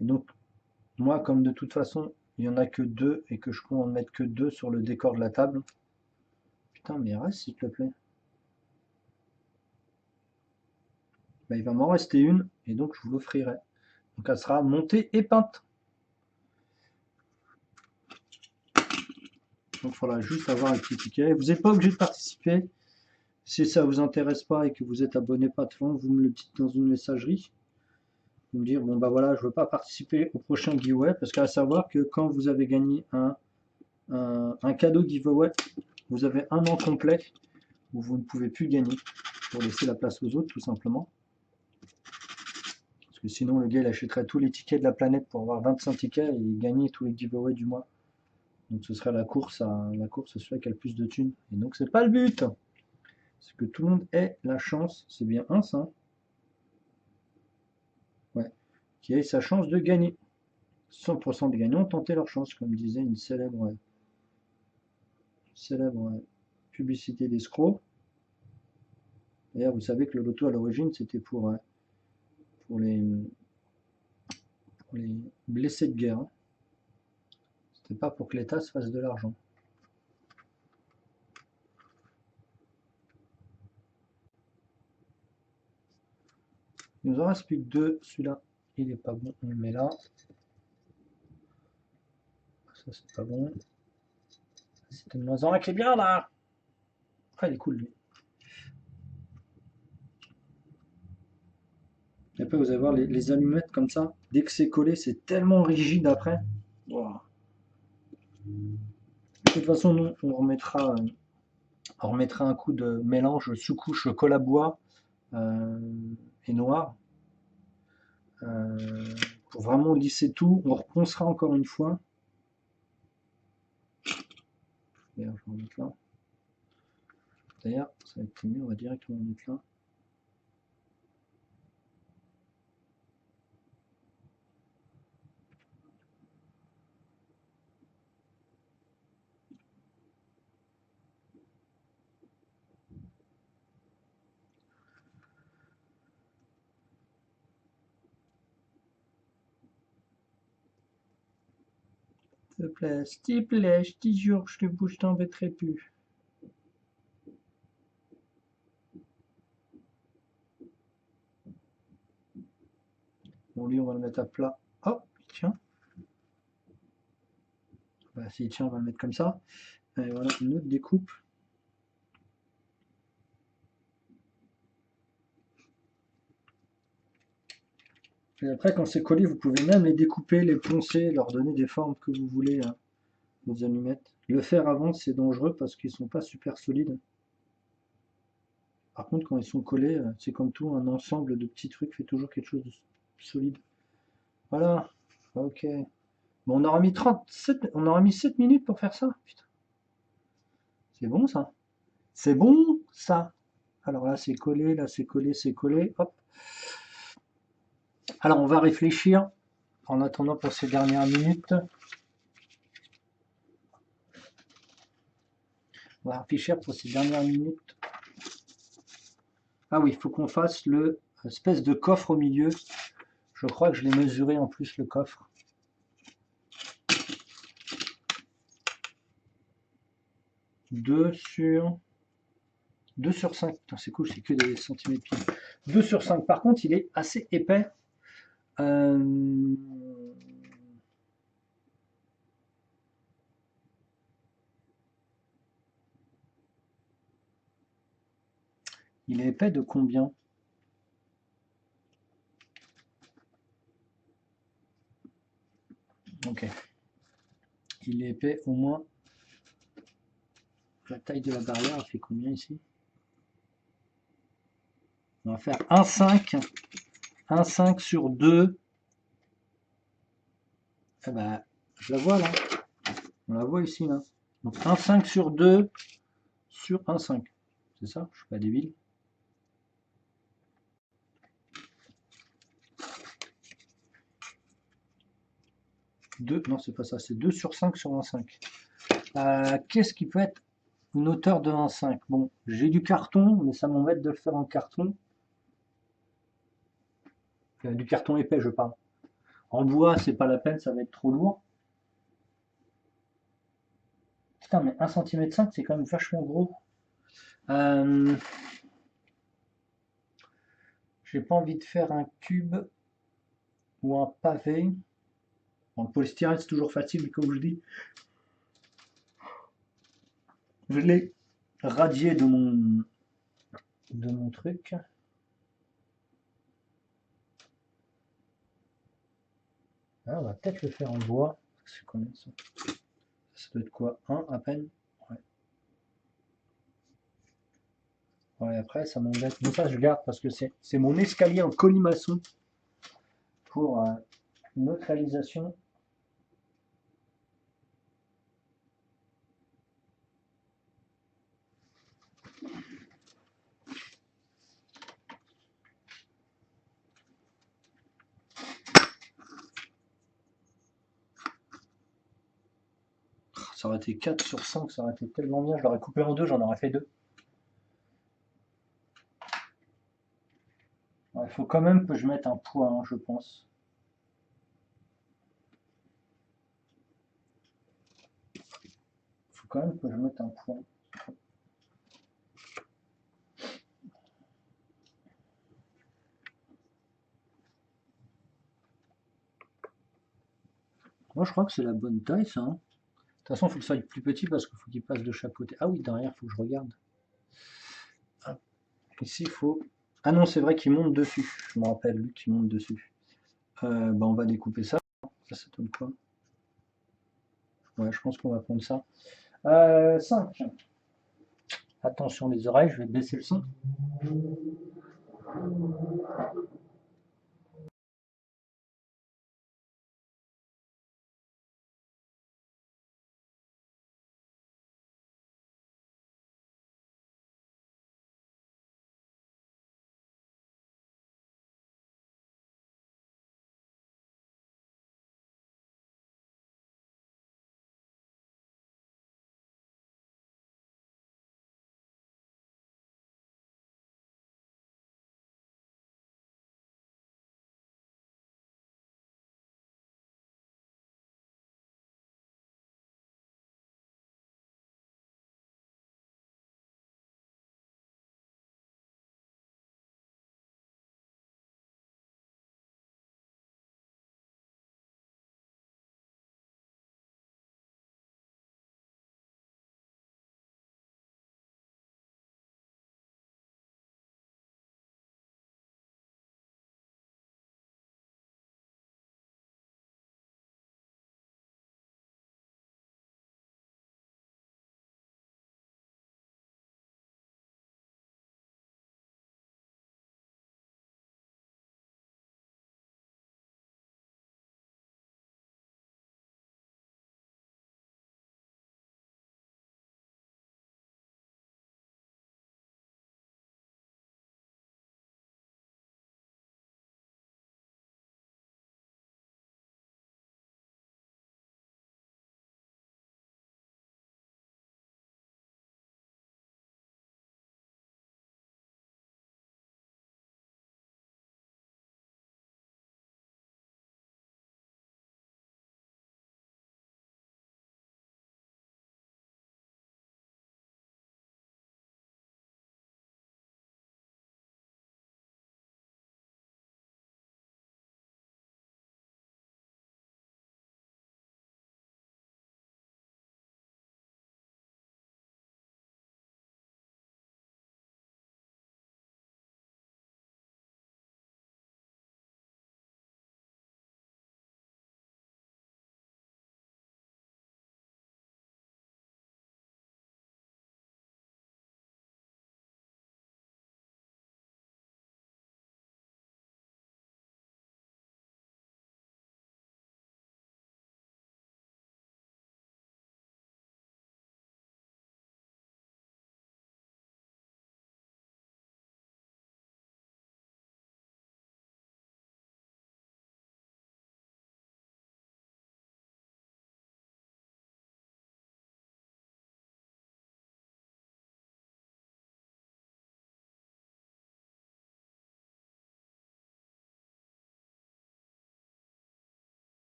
Et donc, moi, comme de toute façon, il n'y en a que 2 et que je compte en mettre que 2 sur le décor de la table. Putain, mais reste s'il te plaît. Bah, il va m'en rester une et donc je vous l'offrirai. Donc elle sera montée et peinte. Donc voilà, juste avoir un petit ticket. Vous n'êtes pas obligé de participer. Si ça vous intéresse pas et que vous êtes abonné Patreon, vous me le dites dans une messagerie. vous me dire, bon bah voilà, je veux pas participer au prochain giveaway, parce qu'à savoir que quand vous avez gagné un cadeau giveaway, vous avez un an complet où vous ne pouvez plus gagner, pour laisser la place aux autres tout simplement. Parce que sinon le gars il achèterait tous les tickets de la planète pour avoir 25 tickets et gagner tous les giveaways du mois. Donc ce serait la course à celui qui a le plus de thunes. Et donc c'est pas le but. C'est que tout le monde ait la chance, c'est bien un ça. Ouais. Qui ait sa chance de gagner. 100% des gagnants ont tenté leur chance, comme disait une célèbre publicité d'escroc. D'ailleurs, vous savez que le loto à l'origine, c'était pour les, pour les blessés de guerre. Hein. C'était pas pour que l'État se fasse de l'argent. Il nous en reste plus que deux. Celui-là, il est pas bon. On le met là. Ça, c'est pas bon. C'était une moins un qui est bien là. Ah, il est cool lui. Et après, vous allez voir les allumettes comme ça. Dès que c'est collé, c'est tellement rigide après. Wow. De toute façon, nous, on remettra un coup de mélange sous-couche cola bois et noir euh, pour vraiment lisser tout. On reponcera encore une fois. D'ailleurs, je vais en mettre là. D'ailleurs, ça va être mieux, on va directement mettre là. S'il te plaît, je te jure, je t'embêterai plus. Bon, lui, on va le mettre à plat. Oh, tiens. Bah, si, tiens, on va le mettre comme ça. Et voilà, une autre découpe. Et après, quand c'est collé, vous pouvez même les découper, les poncer, leur donner des formes que vous voulez, hein, vos allumettes. Le faire avant, c'est dangereux parce qu'ils sont pas super solides. Par contre, quand ils sont collés, c'est comme tout, un ensemble de petits trucs fait toujours quelque chose de solide. Voilà, ok. Bon, on aura mis 7 minutes pour faire ça. Putain. C'est bon ça. C'est bon ça. Alors là, c'est collé, là, c'est collé, c'est collé. Hop. Alors, on va réfléchir en attendant pour ces dernières minutes. On va réfléchir pour ces dernières minutes. Ah oui, il faut qu'on fasse le espèce de coffre au milieu. Je crois que je l'ai mesuré en plus le coffre. 2 sur 5. C'est cool, c'est que des centimètres pieds. 2 sur 5. Par contre, il est assez épais. Il est épais de combien? Ok. Il est épais au moins. La taille de la barrière, elle fait combien ici? On va faire 1,5. 1,5 sur 2. Eh ben, je la vois là. On la voit ici là. Donc 1,5 sur 2 sur 1,5. C'est ça? Je suis pas débile. 2, non, c'est pas ça, c'est 2 sur 5 sur 1,5. Qu'est-ce qui peut être une hauteur de 1,5? Bon, j'ai du carton, mais ça m'embête de le faire en carton. Du carton épais, je parle. En bois, c'est pas la peine, ça va être trop lourd. Putain, mais 1,5 cm, c'est quand même vachement gros. J'ai pas envie de faire un cube ou un pavé. Bon, le polystyrène, c'est toujours facile, mais comme je dis, je l'ai radié de mon truc. Ah, on va peut-être le faire en bois. C'est combien ça? Ça doit être quoi? Un à peine? Ouais. Ouais, après, ça m'embête. Mais ça, je garde parce que c'est mon escalier en colimaçon pour une autre réalisation. Ça aurait été 4 sur 5, ça aurait été tellement bien. Je l'aurais coupé en deux, j'en aurais fait deux. Il faut quand même que je mette un poids, hein, je pense. Il faut quand même que je mette un poids. Moi, je crois que c'est la bonne taille, ça, hein. De toute façon, il faut que ça soit plus petit parce qu'il faut qu'il passe de chaque côté. Ah oui, derrière, il faut que je regarde. Ah, ici, il faut... Ah non, c'est vrai qu'il monte dessus. Je me rappelle, lui, qui monte dessus. Bah, on va découper ça. Ça donne quoi? Ouais, je pense qu'on va prendre ça. 5. Attention les oreilles, je vais baisser le son.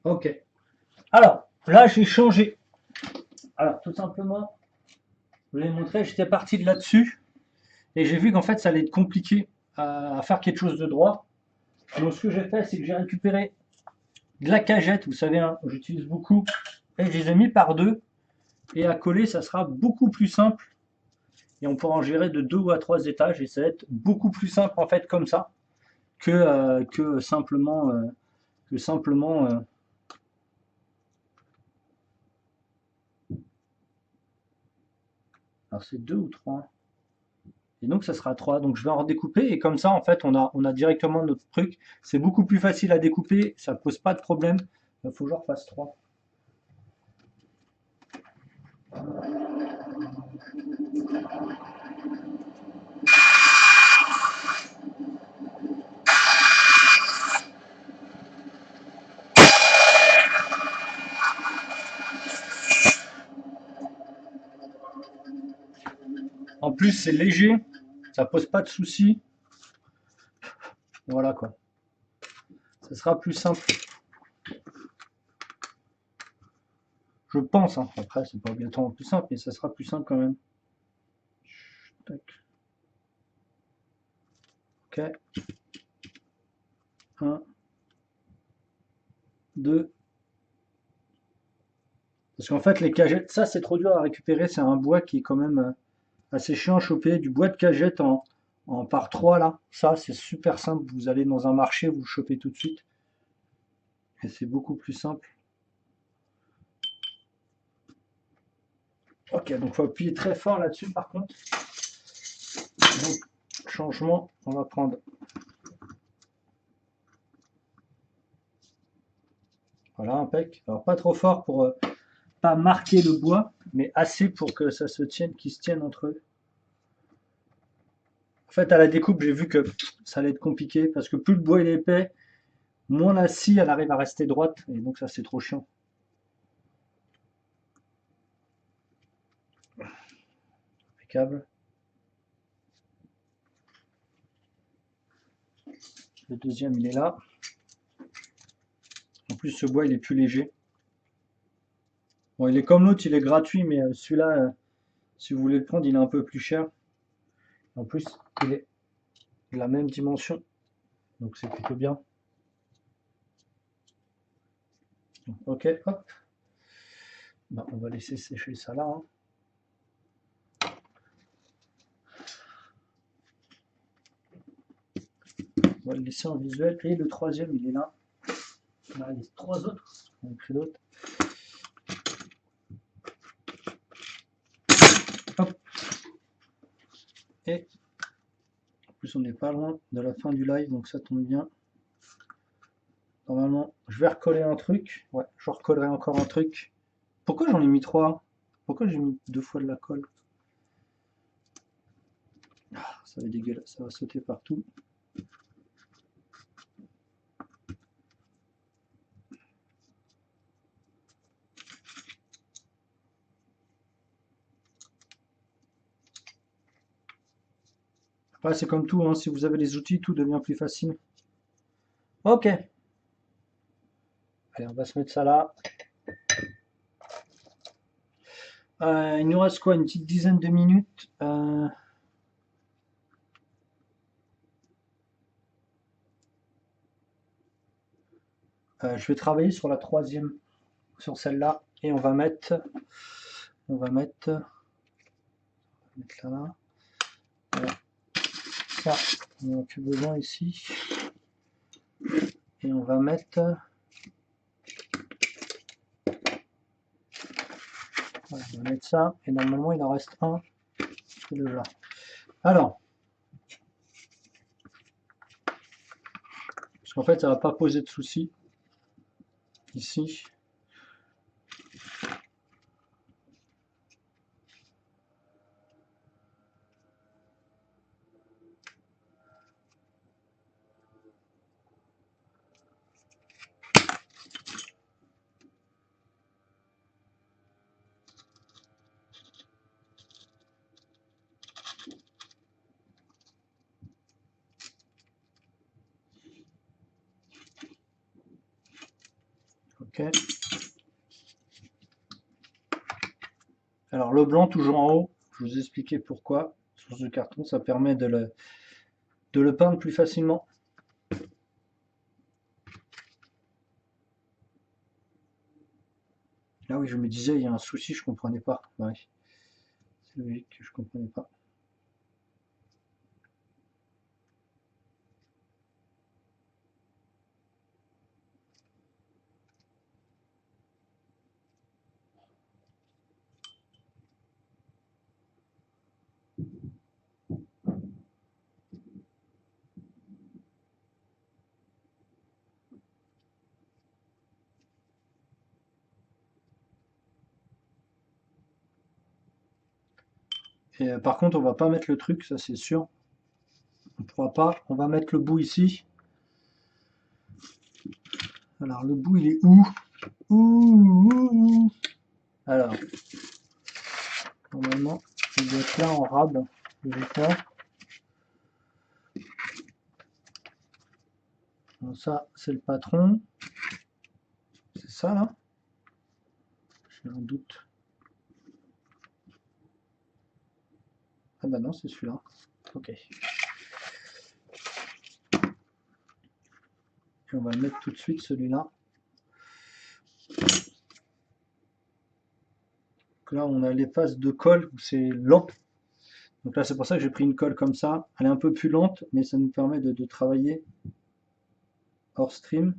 Ok. Alors, là, j'ai changé. Alors, tout simplement, je vous l'ai montré, j'étais parti de là-dessus et j'ai vu qu'en fait, ça allait être compliqué à faire quelque chose de droit. Donc, ce que j'ai fait, c'est que j'ai récupéré de la cagette, vous savez, hein, j'utilise beaucoup, et je les ai mis par deux. Et à coller, ça sera beaucoup plus simple. Et on pourra en gérer de 2 ou à 3 étages. Et ça va être beaucoup plus simple, en fait, comme ça, que simplement. Que simplement alors, c'est 2 ou 3. Et donc, ça sera 3. Donc, je vais en redécouper. Et comme ça, en fait, on a directement notre truc. C'est beaucoup plus facile à découper. Ça ne pose pas de problème. Il faut que je refasse 3. En plus, c'est léger. Ça pose pas de soucis. Voilà quoi. Ça sera plus simple. Je pense. Hein. Après, c'est pas obligatoirement plus simple, mais ça sera plus simple quand même. Tac. Ok. 1, 2. Parce qu'en fait, les cagettes, ça c'est trop dur à récupérer. C'est un bois qui est quand même assez chiant à choper. Du bois de cagette en par 3 là. Ça, c'est super simple. Vous allez dans un marché, vous le chopez tout de suite. Et c'est beaucoup plus simple. Ok, donc il faut appuyer très fort là-dessus par contre. Donc, changement, on va prendre. Voilà, impec. Alors pas trop fort pour pas marquer le bois, mais assez pour que ça se tienne, qu'ils se tiennent entre eux. En fait, à la découpe, j'ai vu que ça allait être compliqué parce que plus le bois est épais, moins la scie elle arrive à rester droite. Et donc ça, c'est trop chiant. Impeccable. Le deuxième, il est là. En plus, ce bois, il est plus léger. Bon, il est comme l'autre, il est gratuit, mais celui-là, si vous voulez le prendre, il est un peu plus cher. En plus, il est de la même dimension, donc c'est plutôt bien. Ok, hop. Ben, on va laisser sécher ça là. Hein. On va le laisser en visuel. Et le troisième, il est là. On a les 3 autres. On a pris d'autres. Hop. Et en plus, on n'est pas loin de la fin du live, donc ça tombe bien. Normalement, je vais recoller un truc. Ouais, je recollerai encore un truc. Pourquoi j'en ai mis 3? Pourquoi j'ai mis 2 fois de la colle? Ça va être dégueulasse, ça va sauter partout. Après, c'est comme tout, hein, si vous avez les outils, tout devient plus facile. Ok. Allez, on va se mettre ça là. Il nous reste quoi? Une petite dizaine de minutes. Je vais travailler sur la troisième, sur celle-là, et on va mettre là. Voilà. Ça, on n'en a plus besoin ici. Et on va mettre. Voilà, on va mettre ça. Et normalement, il en reste un. C'est déjà. Alors, parce qu'en fait, ça va pas poser de soucis ici. Ok. Ok. Alors le blanc toujours en haut, je vous ai expliqué pourquoi. Sur ce carton, ça permet de le peindre plus facilement. Là oui, je me disais, il y a un souci, je comprenais pas. Ouais. C'est logique que je comprenais pas. Et par contre, on va pas mettre le truc, ça c'est sûr. On pourra pas. On va mettre le bout ici. Alors le bout, il est où? Ouh. Alors, normalement, il doit être là en rab, logiquement. Donc ça, c'est le patron. C'est ça là? J'ai un doute. Ah bah non, c'est celui-là. Ok. Et on va le mettre tout de suite, celui-là. Donc là, on a les phases de colle où c'est lent. Donc là, c'est pour ça que j'ai pris une colle comme ça. Elle est un peu plus lente, mais ça nous permet de travailler hors stream.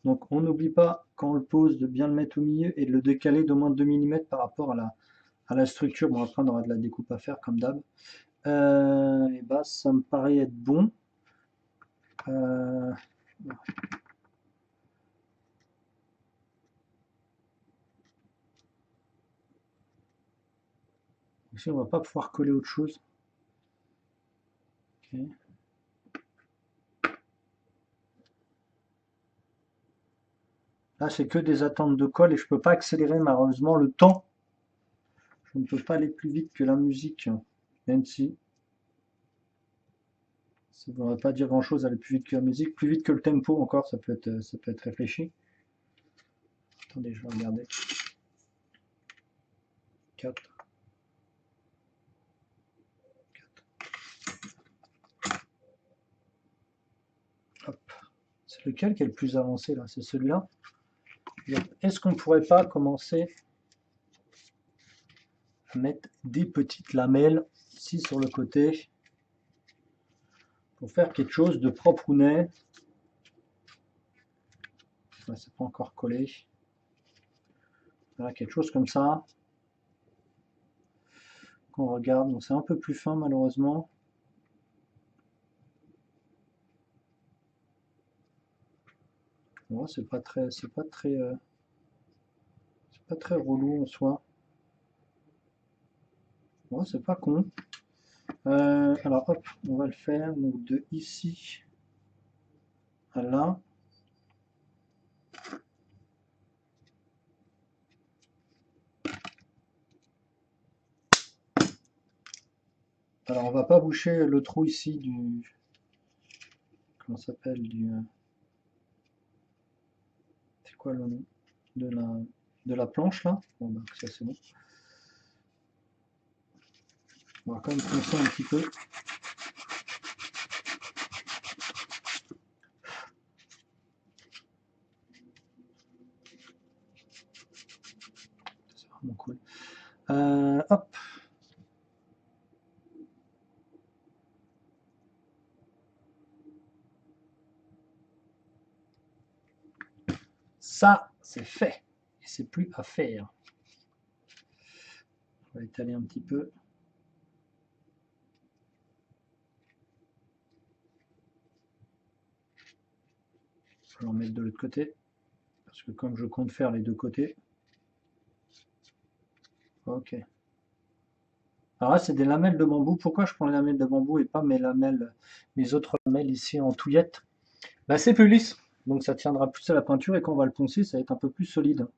Donc on n'oublie pas, quand on le pose, de bien le mettre au milieu et de le décaler d'au moins 2 mm par rapport à la structure. Bon, après, on aura de la découpe à faire, comme d'hab. Et bah, ça me paraît être bon. Euh, Ici, on va pas pouvoir coller autre chose. Okay. Là, c'est que des attentes de colle et je peux pas accélérer malheureusement le temps. Je ne peux pas aller plus vite que la musique, même si ça ne voudrait pas dire grand-chose aller plus vite que la musique. Plus vite que le tempo encore, ça peut être réfléchi. Attendez, je vais regarder. 4. Hop. C'est lequel qui est le plus avancé là? C'est celui-là. Est-ce qu'on ne pourrait pas commencer à mettre des petites lamelles ici sur le côté pour faire quelque chose de propre ou net? C'est pas encore collé. Voilà, quelque chose comme ça. Qu'on regarde. Donc c'est un peu plus fin malheureusement. Bon, c'est pas très relou en soi. Bon, c'est pas con. Alors hop, on va le faire donc de ici à là. Alors on va pas boucher le trou ici du, comment ça s'appelle, du, c'est quoi le nom de la planche là. Bon bah ça c'est bon. On va quand même poncer un petit peu. C'est vraiment cool. Hop. Ça, c'est fait. Et c'est plus à faire. On va étaler un petit peu. Je vais en mettre de l'autre côté. Parce que comme je compte faire les deux côtés. Ok. Alors là, c'est des lamelles de bambou. Pourquoi je prends les lamelles de bambou et pas mes autres lamelles ici en touillette? Bah, c'est plus lisse. Donc ça tiendra plus à la peinture et quand on va le poncer, ça va être un peu plus solide.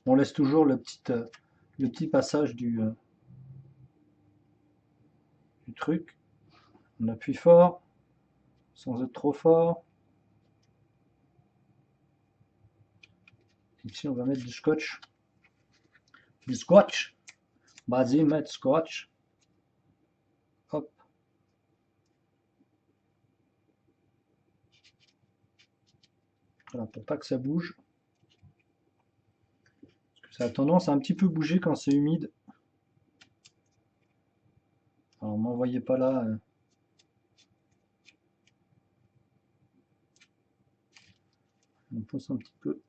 On laisse toujours le petit passage du truc. On appuie fort. sans être trop fort. Ici, on va mettre du scotch. Du scotch. Vas-y, mettre scotch. Hop. Voilà, pour pas que ça bouge. Parce que ça a tendance à un petit peu bouger quand c'est humide. Alors, m'envoyez pas là. On pousse un petit peu.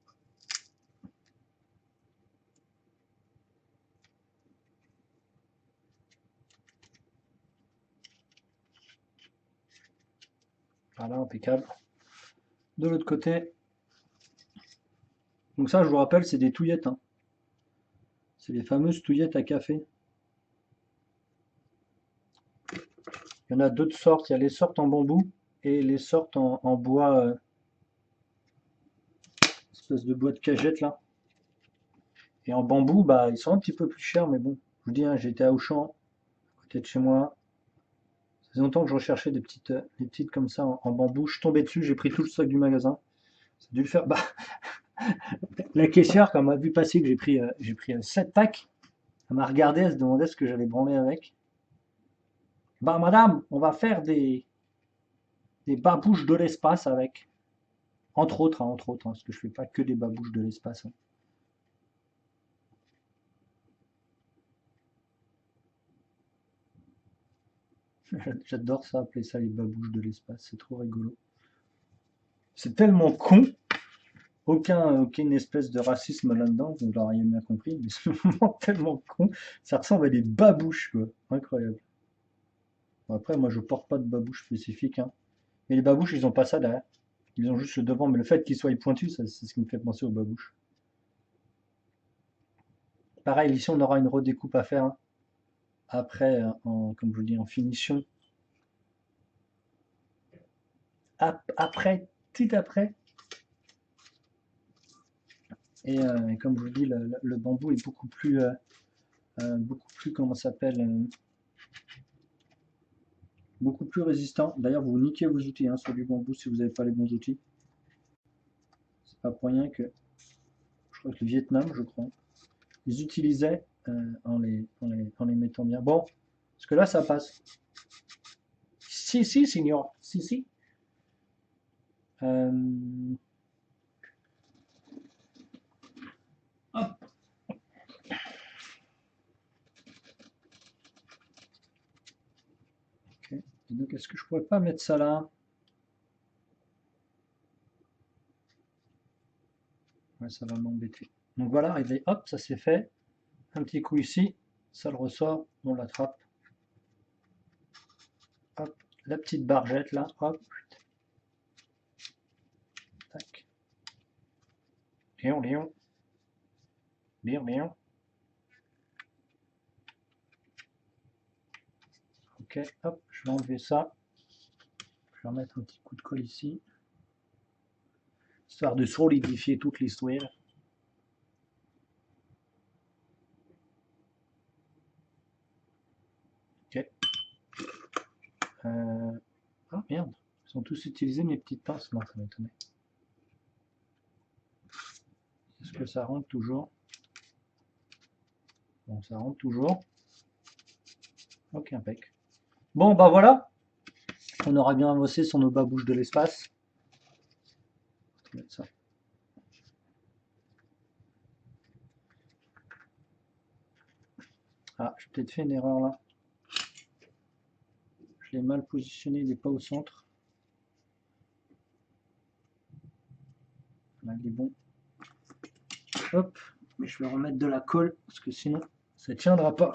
Voilà, impeccable. De l'autre côté. Donc ça, je vous rappelle, c'est des touillettes, hein. C'est les fameuses touillettes à café. Il y en a d'autres sortes. Il y a les sortes en bambou et les sortes en bois, espèce de bois de cagette là. Et en bambou, bah, ils sont un petit peu plus chers, mais bon, je vous dis, hein, j'étais à Auchan, à côté de chez moi. Ça faisait longtemps que je recherchais des petites comme ça en bambou. Je suis tombé dessus, j'ai pris tout le stock du magasin. Ça a dû le faire. Bah, la caissière, quand elle m'a vu passer que j'ai pris 7 packs, elle m'a regardé, elle se demandait ce que j'allais branler avec. Bah, madame, on va faire des babouches de l'espace avec. Entre autres, hein, parce que je fais pas que des babouches de l'espace, hein. J'adore ça, appeler ça les babouches de l'espace, c'est trop rigolo. C'est tellement con, aucune espèce de racisme là-dedans, vous l'auriez bien compris, mais c'est vraiment tellement con, ça ressemble à des babouches, quoi. Incroyable. Bon, après, moi, je porte pas de babouche spécifique, hein. Mais les babouches, ils ont pas ça derrière. Ils ont juste le devant, mais le fait qu'ils soient pointus, c'est ce qui me fait penser aux babouches. Pareil, ici, on aura une redécoupe à faire, hein. Après, comme je vous dis, en finition. Après, tout après. Et comme je vous dis, le bambou est beaucoup plus, comment ça s'appelle, beaucoup plus résistant. D'ailleurs, vous niquez vos outils, hein, sur du bambou si vous n'avez pas les bons outils. C'est pas pour rien que, je crois que le Vietnam, je crois, ils utilisaient en les mettant bien. Bon, parce que là, ça passe. Si, si, signor. Si, si. Euh, hop. Ok. Et donc, est-ce que je pourrais pas mettre ça là? Ouais, ça va m'embêter. Donc voilà, et hop, ça c'est fait. Un petit coup ici, ça le ressort, on l'attrape. Hop, la petite bargette là, hop. Tac. Léon, Léon. Bien, bien. Ok, hop, je vais enlever ça. Je vais remettre un petit coup de colle ici. Histoire de solidifier toute l'histoire. Ok. Ah merde, ils sont tous utilisés mes petites pinces. Non, ça m'étonnait. Est-ce que ça rentre toujours? Bon, ça rentre toujours. Ok, impec. Bon, bah voilà. On aura bien avancé sur nos babouches de l'espace. Ça. Ah, j'ai peut-être fait une erreur là. Je l'ai mal positionné, il n'est pas au centre. Là, il est bon. Hop, mais je vais remettre de la colle parce que sinon ça tiendra pas.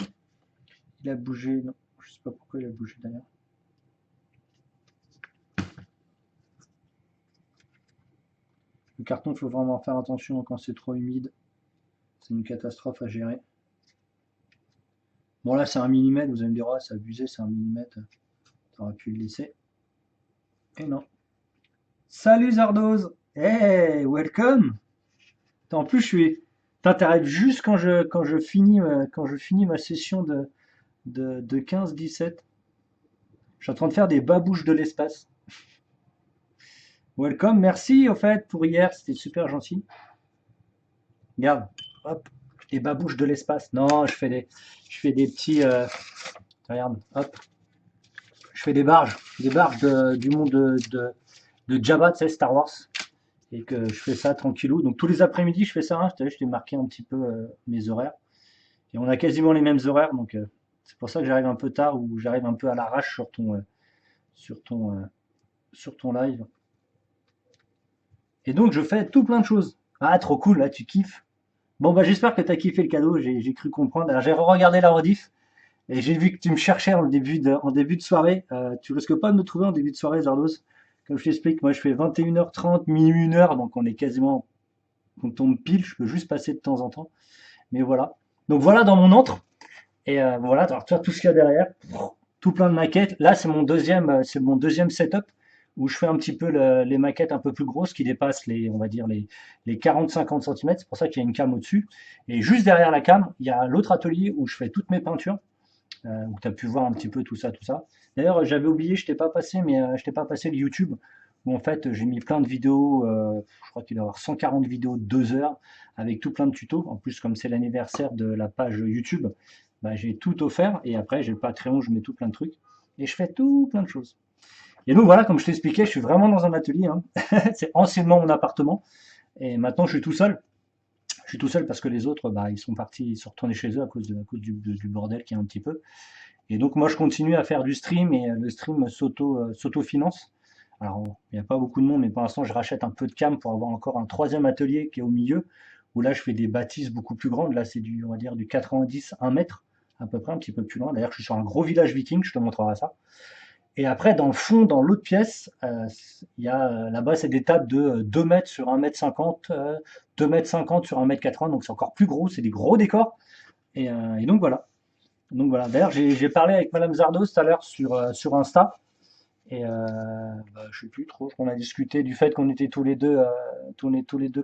Il a bougé, non, je sais pas pourquoi il a bougé d'ailleurs. Le carton, il faut vraiment faire attention quand c'est trop humide. C'est une catastrophe à gérer. Bon là c'est un millimètre, vous allez me dire, oh, c'est abusé, c'est un millimètre. T'aurais pu le laisser. Et non. Salut Zardoz. Hey, welcome. En plus, je suis. T'arrives juste quand je finis ma session de 15-17. Je suis en train de faire des babouches de l'espace. Welcome, merci au fait pour hier, c'était super gentil. Regarde, hop, les babouches de l'espace. Non, je fais des petits, regarde, hop, je fais des barges du monde de Jabba, tu sais, Star Wars. Et que je fais ça tranquillou. Donc tous les après-midi, je fais ça. Hein. Je t'ai marqué un petit peu mes horaires. Et on a quasiment les mêmes horaires, donc c'est pour ça que j'arrive un peu tard ou j'arrive un peu à l'arrache sur ton, euh, sur ton live. Et donc je fais tout plein de choses. Ah, trop cool, là, tu kiffes. Bon, bah j'espère que tu as kiffé le cadeau, j'ai cru comprendre. Alors j'ai regardé la rediff et j'ai vu que tu me cherchais en début de soirée. Tu risques pas de me trouver en début de soirée, Zardos. Comme je t'explique, moi je fais 21h30, minuit 1h, donc on est quasiment, on tombe pile, je peux juste passer de temps en temps. Mais voilà. Donc voilà dans mon antre. Et voilà, alors, tu vois tout ce qu'il y a derrière, tout plein de maquettes. Là, c'est mon deuxième setup où je fais un petit peu les maquettes un peu plus grosses qui dépassent on va dire les 40-50 cm. C'est pour ça qu'il y a une cam au-dessus. Et juste derrière la cam, il y a l'autre atelier où je fais toutes mes peintures, où tu as pu voir un petit peu tout ça, tout ça. D'ailleurs, j'avais oublié, je t'ai pas passé, mais je t'ai pas passé le YouTube où en fait j'ai mis plein de vidéos. Je crois qu'il doit y avoir 140 vidéos de 2 heures avec tout plein de tutos. En plus, comme c'est l'anniversaire de la page YouTube, bah, j'ai tout offert. Et après, j'ai le Patreon, où je mets tout plein de trucs. Et je fais tout plein de choses. Et donc voilà, comme je t'expliquais, je suis vraiment dans un atelier. Hein. C'est anciennement mon appartement. Et maintenant, je suis tout seul. Je suis tout seul parce que les autres, bah, ils sont partis, ils sont retournés chez eux à cause du bordel qu'il y a un petit peu. Et donc moi, je continue à faire du stream et le stream s'auto-finance. Alors, il n'y a pas beaucoup de monde, mais pour l'instant, je rachète un peu de cam pour avoir encore un troisième atelier qui est au milieu, où là, je fais des bâtisses beaucoup plus grandes. Là, c'est on va dire, du 90, 1 mètre, à peu près, un petit peu plus loin. D'ailleurs, je suis sur un gros village viking, je te montrerai ça. Et après, dans le fond, dans l'autre pièce, il y a, là-bas, c'est des tables de 2 mètres sur 1 mètre 50, 2 mètres 50 sur 1 mètre 80, donc c'est encore plus gros, c'est des gros décors. Et donc voilà. Donc voilà. D'ailleurs, j'ai parlé avec Madame Zardos tout à l'heure sur Insta. Et bah, je sais plus trop. On a discuté du fait qu'on était tous les deux,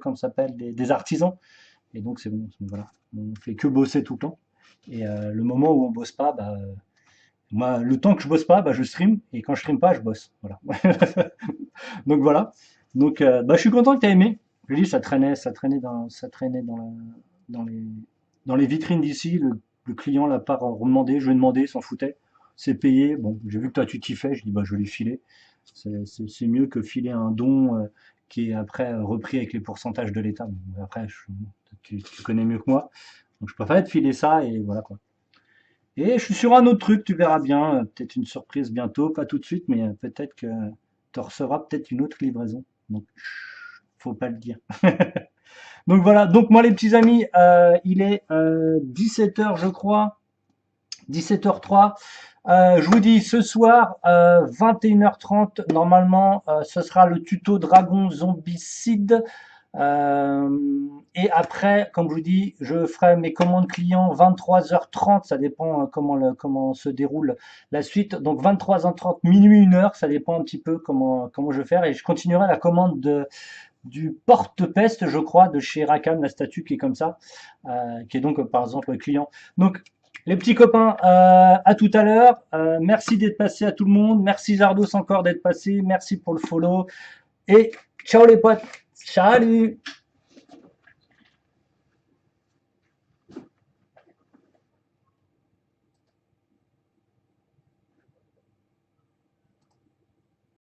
comme ça s'appelle, des artisans. Et donc c'est bon. Voilà. On fait que bosser tout le temps. Et le moment où on bosse pas, bah, moi, le temps que je bosse pas, bah, je stream. Et quand je stream pas, je bosse. Voilà. Donc voilà. Donc bah, je suis content que tu aies aimé. Je dis, ça traînait dans les, dans les vitrines d'ici. Le client l'a pas demandé. Je lui ai demandé, il s'en foutait. C'est payé. Bon, j'ai vu que toi tu t'y fais. Je dis, bah, je vais lui filer. C'est mieux que filer un don qui est après repris avec les pourcentages de l'État. Bon, après, tu connais mieux que moi. Donc je préfère te filer ça et voilà quoi. Et je suis sur un autre truc, tu verras bien. Peut-être une surprise bientôt, pas tout de suite, mais peut-être que tu recevras peut-être une autre livraison. Donc, faut pas le dire. Donc voilà, donc moi les petits amis, il est 17 h je crois, 17h03. Je vous dis ce soir, 21h30, normalement, ce sera le tuto Dragon Zombicide. Et après, comme je vous dis, je ferai mes commandes clients 23h30, ça dépend comment se déroule la suite. Donc 23h30, minuit 1h, ça dépend un petit peu comment je vais faire. Et je continuerai la commande du porte-peste, je crois, de chez Rackham, la statue qui est comme ça, qui est donc par exemple le client. Donc les petits copains, à tout à l'heure. Merci d'être passé à tout le monde. Merci Zardos encore d'être passé. Merci pour le follow. Et ciao les potes. Salut!